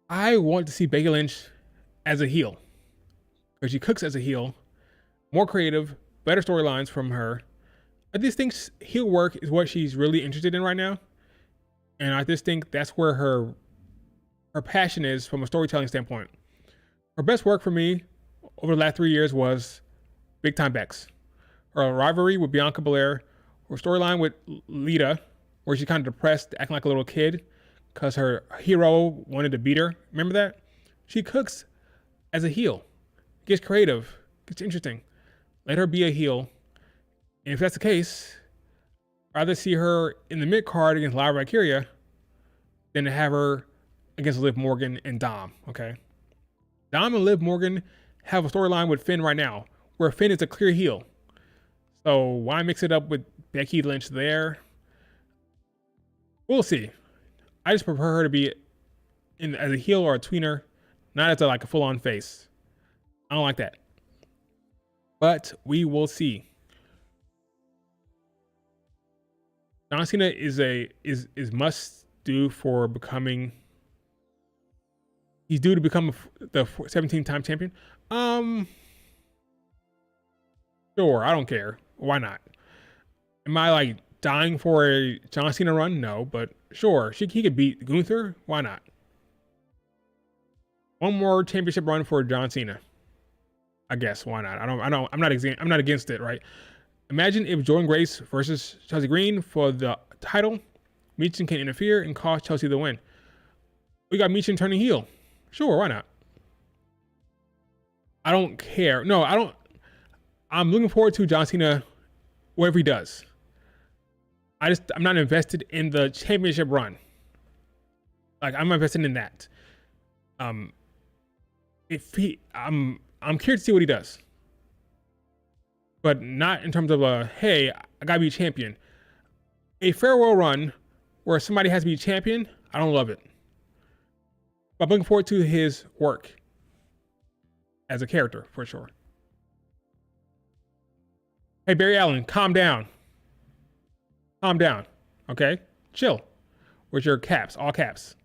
I want to see Becky Lynch as a heel because she cooks as a heel, more creative, better storylines from her. I just think heel work is what she's really interested in right now. And I just think that's where her passion is from a storytelling standpoint. Her best work for me over the last 3 years was Big Time Bex. Her rivalry with Bianca Belair, her storyline with Lita, where she's kind of depressed, acting like a little kid because her hero wanted to beat her. Remember that? She cooks as a heel. Gets creative. Gets interesting. Let her be a heel. And if that's the case, I'd rather see her in the mid-card against Lyra Valkyria than to have her against Liv Morgan and Dom, okay? Dom and Liv Morgan have a storyline with Finn right now where Finn is a clear heel. So why mix it up with Becky Lynch there? We'll see. I just prefer her to be as a heel or a tweener, not as a full-on face. I don't like that. But we will see. John Cena is must do for becoming. He's due to become the 17-time champion. Sure, I don't care. Why not? Am I dying for a John Cena run? No, but sure, he could beat Gunther. Why not? One more championship run for John Cena. I guess why not? I'm not against it, right? Imagine if Jordan Grace versus Chelsea Green for the title. Meechin can interfere and cost Chelsea the win. We got Meechin turning heel. Sure, why not? I don't care. No, I don't. I'm looking forward to John Cena, whatever he does. I'm not invested in the championship run. I'm invested in that. I'm curious to see what he does. But not in terms of hey, I gotta be a champion. A farewell run where somebody has to be champion, I don't love it. But I'm looking forward to his work as a character, for sure. Hey, Barry Allen, calm down. Calm down, okay? Chill. Where's your caps? All caps.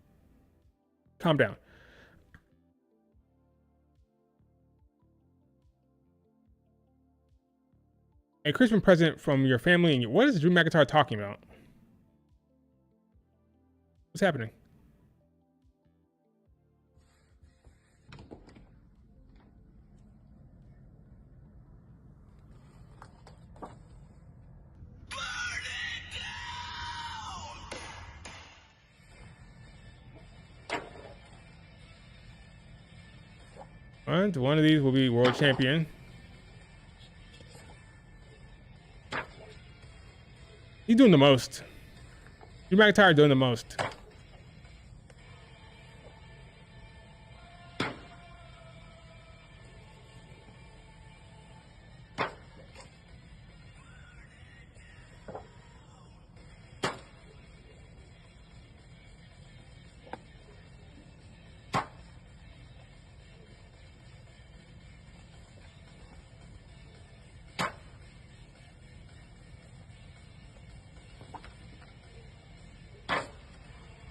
Calm down. A Christmas present from your family and you. What is Drew McIntyre talking about? What's happening? One of these will be world champion. He's doing the most. Drew McIntyre doing the most.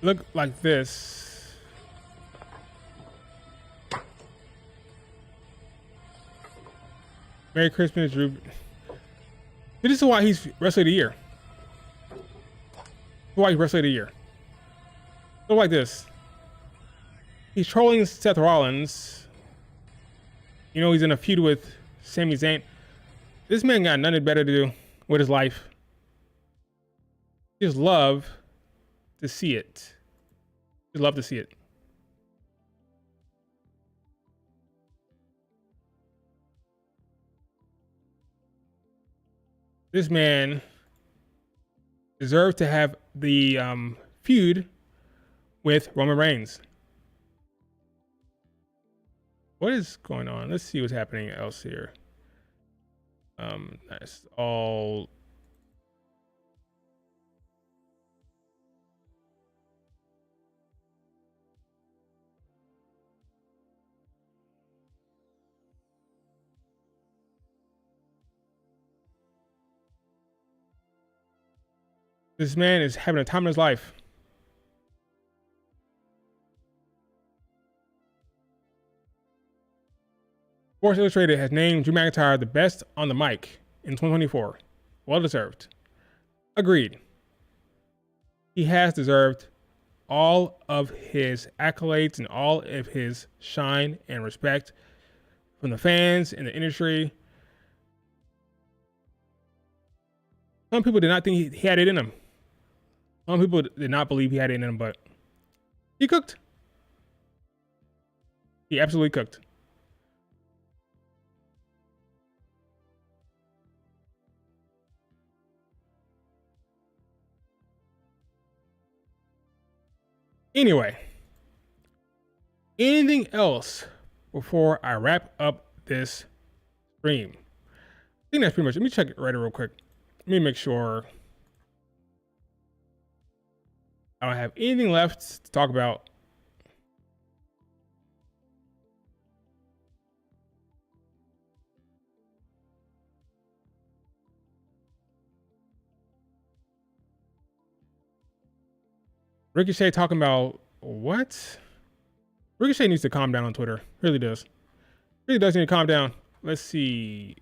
Look like this. Merry Christmas, Drew. This is why he's Wrestler of the Year. Why he's Wrestler of the Year. Look like this. He's trolling Seth Rollins. You know he's in a feud with Sami Zayn. This man got nothing better to do with his life. Just love to see it. Just love to see it. This man deserves to have the feud with Roman Reigns. what is going on? Let's see what's happening else here. That's all. This man is having a time of his life. Sports Illustrated has named Drew McIntyre the best on the mic in 2024. Well deserved. Agreed. He has deserved all of his accolades and all of his shine and respect from the fans in the industry. Some people did not think he had it in him. Some people did not believe he had it in him, but he cooked. He absolutely cooked. Anyway, anything else before I wrap up this stream? I think that's pretty much. Let me check it right real quick. Let me make sure I don't have anything left to talk about. Ricochet talking about what? Ricochet needs to calm down on Twitter. Really does. Really does need to calm down. Let's see.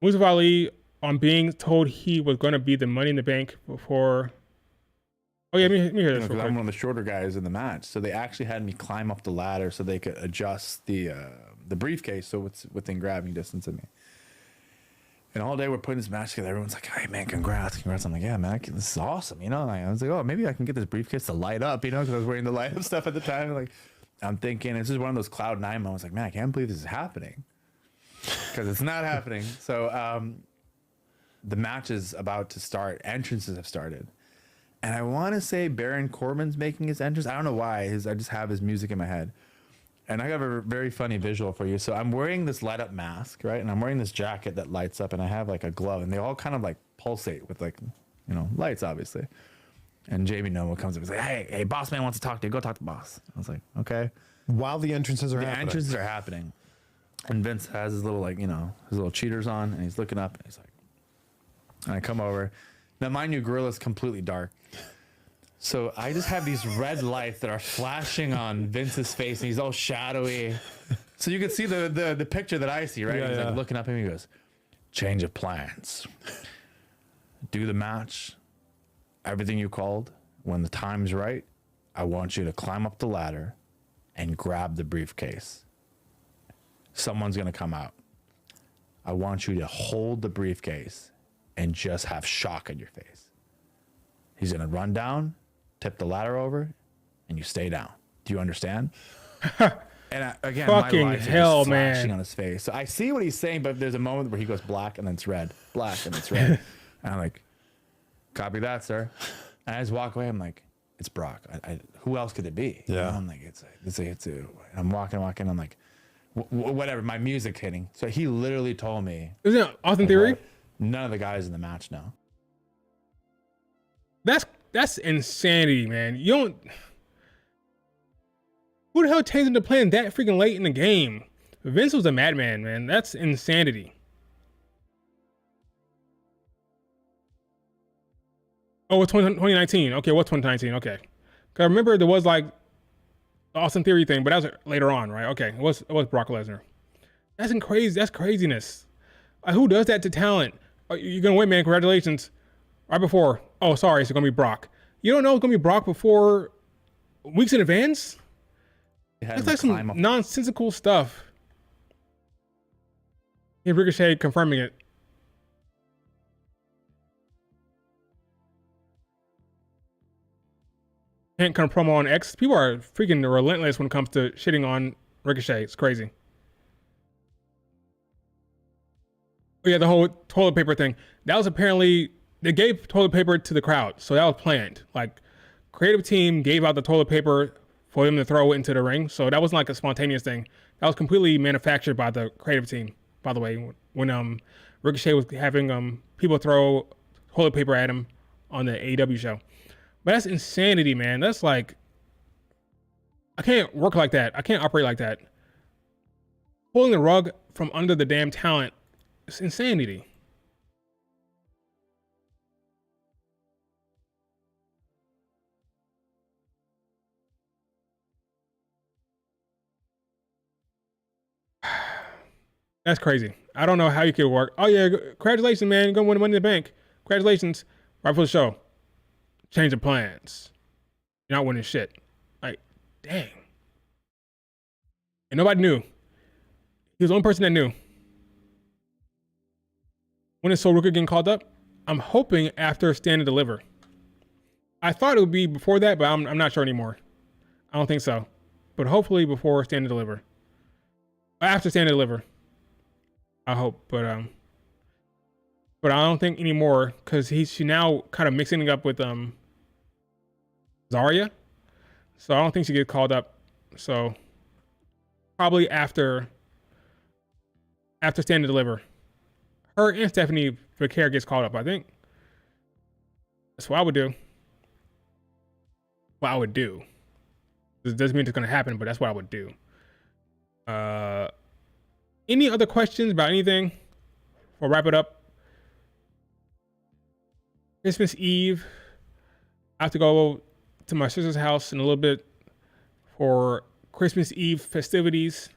Mustafa Ali on being told he was going to be the Money in the Bank before. Oh yeah, let me hear this. I'm one of the shorter guys in the match, so they actually had me climb up the ladder so they could adjust the briefcase so it's within grabbing distance of me. And all day we're putting this match together. Everyone's like, "Hey man, congrats!" I'm like, "Yeah, man, this is awesome." You know, I was like, "Oh, maybe I can get this briefcase to light up." You know, because I was wearing the light up stuff at the time. Like, I'm thinking it's just one of those cloud nine moments. Like, man, I can't believe this is happening because it's not happening. So the match is about to start. Entrances have started. And I want to say Baron Corbin's making his entrance. I don't know why. I just have his music in my head. And I have a very funny visual for you. So I'm wearing this light up mask, right? And I'm wearing this jacket that lights up, and I have like a glove, and they all kind of like pulsate with like, you know, lights, obviously. And Jamie Noble comes up and says, hey, boss man wants to talk to you. Go talk to boss. I was like, okay. While the entrances are happening. The entrances are happening. And Vince has his little, like, you know, his little cheaters on, and he's looking up, and he's like, and I come over. Now, mind you, Gorilla's completely dark. So I just have these red lights that are flashing on Vince's face, and he's all shadowy. So you can see the picture that I see, right? Yeah, he's yeah. like looking up at me, he goes, change of plans. Do the match. Everything you called. When the time's right, I want you to climb up the ladder and grab the briefcase. Someone's going to come out. I want you to hold the briefcase and just have shock on your face. He's going to run down, tip the ladder over, and you stay down. Do you understand? And again, fucking my lights hell, are just flashing man. on his face. So I see what he's saying, but there's a moment where he goes black and then it's red, black and it's red. And I'm like, copy that, sir. And I just walk away. I'm like, it's Brock. Who else could it be? Yeah. You know, I'm like, it's a. I'm walking. I'm like, whatever. My music hitting. So he literally told me. Isn't that Austin Theory? None of the guys in the match know. That's insanity, man. You don't. Who the hell changed into playing that freaking late in the game? Vince was a madman, man. That's insanity. Oh, it's 2019. Okay, what's 2019? Okay. Cause I remember there was like the Austin Theory thing, but that was later on, right? Okay, it was Brock Lesnar. That's crazy. That's craziness. Like, who does that to talent? Oh, you're gonna win, man. Congratulations. Right before. Oh, sorry, it's gonna be Brock. You don't know it's gonna be Brock before weeks in advance? That's like some nonsensical stuff. Yeah, Ricochet confirming it. Can't come promo on X. People are freaking relentless when it comes to shitting on Ricochet. It's crazy. Oh yeah, the whole toilet paper thing. That was apparently they gave toilet paper to the crowd, so that was planned. Like, creative team gave out the toilet paper for them to throw into the ring, so that wasn't like a spontaneous thing. That was completely manufactured by the creative team. By the way, when Ricochet was having people throw toilet paper at him on the AEW show, but that's insanity, man. That's like I can't work like that. I can't operate like that. Pulling the rug from under the damn talent. It's insanity. That's crazy. I don't know how you could work. Oh yeah, congratulations, man. You're gonna win Money in the Bank. Congratulations. Right for the show. Change of plans. You're not winning shit. Like, dang. And nobody knew. He was the only person that knew. When is Sol Ruka getting called up? I'm hoping after Stand and Deliver. I thought it would be before that, but I'm not sure anymore. I don't think so. But hopefully before Stand and Deliver. After Stand and Deliver. I hope, but I don't think anymore because she now kind of mixing it up with Zarya, so I don't think she gets called up. So probably after Stand and Deliver, her and Stephanie Vaquer gets called up. I think that's what I would do. What I would do. This doesn't mean it's gonna happen, but that's what I would do. Any other questions about anything? We'll wrap it up. Christmas Eve. I have to go to my sister's house in a little bit for Christmas Eve festivities.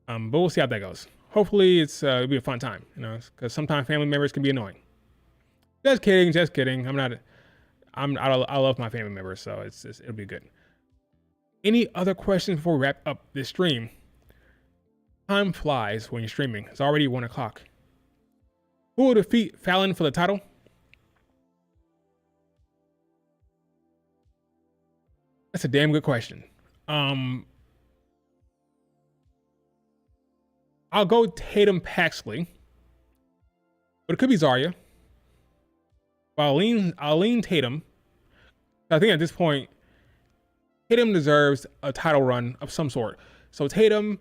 But we'll see how that goes. Hopefully it'll be a fun time, you know, because sometimes family members can be annoying. Just kidding, just kidding. I love my family members, so it'll be good. Any other questions before we wrap up this stream? Time flies when you're streaming. It's already 1 o'clock. Who will defeat Fallon for the title? That's a damn good question. I'll go Tatum Paxley, but it could be Zarya. But I'll lean Tatum. I think at this point, Tatum deserves a title run of some sort. So Tatum,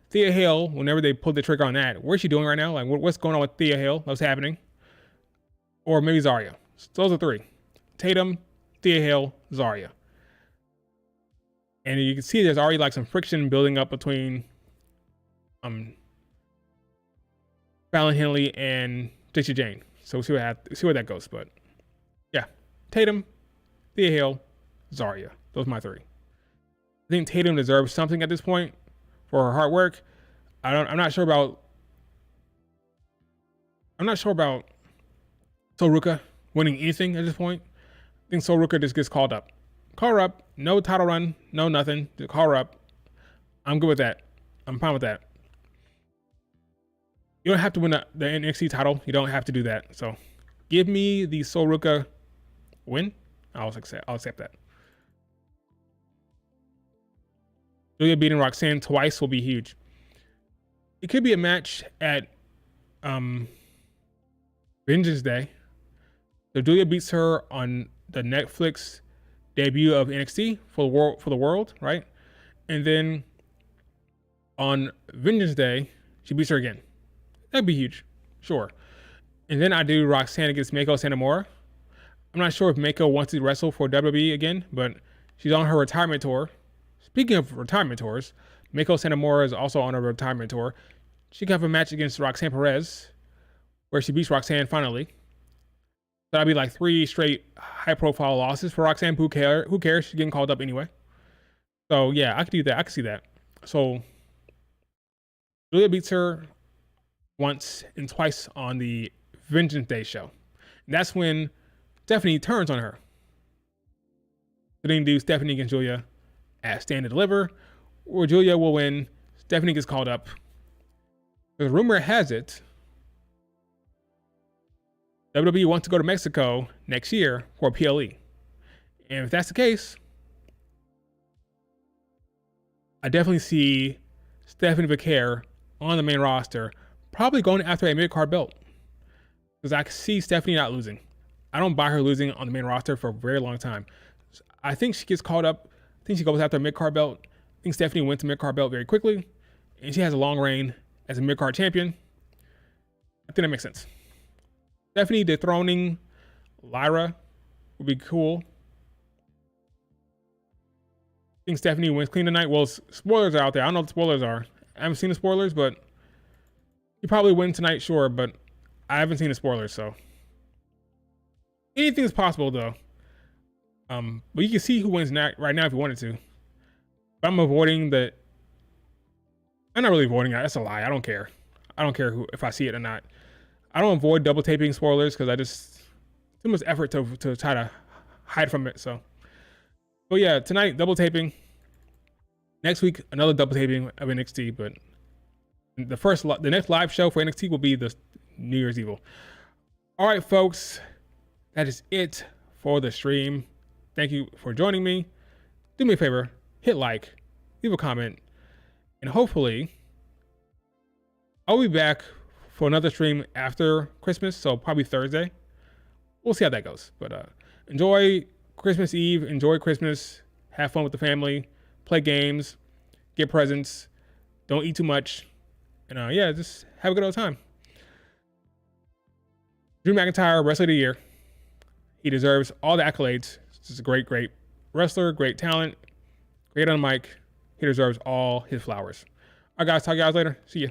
Thea Hale, whenever they pull the trigger on that, where's she doing right now? Like, what's going on with Thea Hale? What's happening? Or maybe Zarya. So those are three. Tatum, Thea Hale, Zarya. And you can see there's already like some friction building up between Fallon Henley and Dixie Jane. So we'll see where that goes. But yeah, Tatum, Thea Hale, Zarya. Those are my three. I think Tatum deserves something at this point for her hard work. I'm not sure about Sol Ruka winning anything at this point. I think Sol Ruka just gets called up. Call her up. No title run. No nothing. Just call her up. I'm good with that. I'm fine with that. You don't have to win the NXT title. You don't have to do that. So give me the Sol Ruka win. I'll accept that. Julia beating Roxanne twice will be huge. It could be a match at Vengeance Day. So Julia beats her on the Netflix debut of NXT for the world, right? And then on Vengeance Day, she beats her again. That'd be huge, sure. And then I do Roxanne against Meiko Satomura. I'm not sure if Meiko wants to wrestle for WWE again, but she's on her retirement tour. Speaking of retirement tours, Meiko Satomura is also on a retirement tour. She can have a match against Roxanne Perez, where she beats Roxanne finally. So that'd be like 3 straight high-profile losses for Roxanne. Who cares? She's getting called up anyway. So yeah, I could do that. I could see that. So Julia beats her once and twice on the Vengeance Day show. And that's when Stephanie turns on her. So then you do Stephanie against Julia at Stand and Deliver, where Julia will win. Stephanie gets called up. The rumor has it WWE wants to go to Mexico next year for PLE. And if that's the case, I definitely see Stephanie Vaquer on the main roster probably going after a mid-card belt because I see Stephanie not losing. I don't buy her losing on the main roster for a very long time. I think she gets caught up. I think she goes after a mid-card belt. I think Stephanie wins the mid-card belt very quickly, and she has a long reign as a mid-card champion. I think that makes sense. Stephanie dethroning Lyra would be cool. I think Stephanie wins clean tonight. Well, spoilers are out there. I don't know what the spoilers are. I haven't seen the spoilers, but you probably win tonight, sure, but I haven't seen the spoilers, so anything is possible, though. But you can see who wins right now if you wanted to. But I'm avoiding the. I'm not really avoiding it. That's a lie. I don't care. I don't care if I see it or not. I don't avoid double taping spoilers because I just too much effort to try to hide from it. So, but yeah, tonight double taping. Next week another double taping of NXT, but the next live show for NXT will be the New Year's Evil. All right, folks, that is it for the stream. Thank you for joining me. Do me a favor, hit like, leave a comment, and hopefully I'll be back for another stream after Christmas, so probably Thursday. We'll see how that goes. But enjoy Christmas Eve, enjoy Christmas, have fun with the family, play games, get presents, don't eat too much, and yeah, just have a good old time. Drew McIntyre, Wrestler of the Year. He deserves all the accolades. He's a great, great wrestler, great talent, great on the mic. He deserves all his flowers. All right, guys, talk to you guys later. See ya.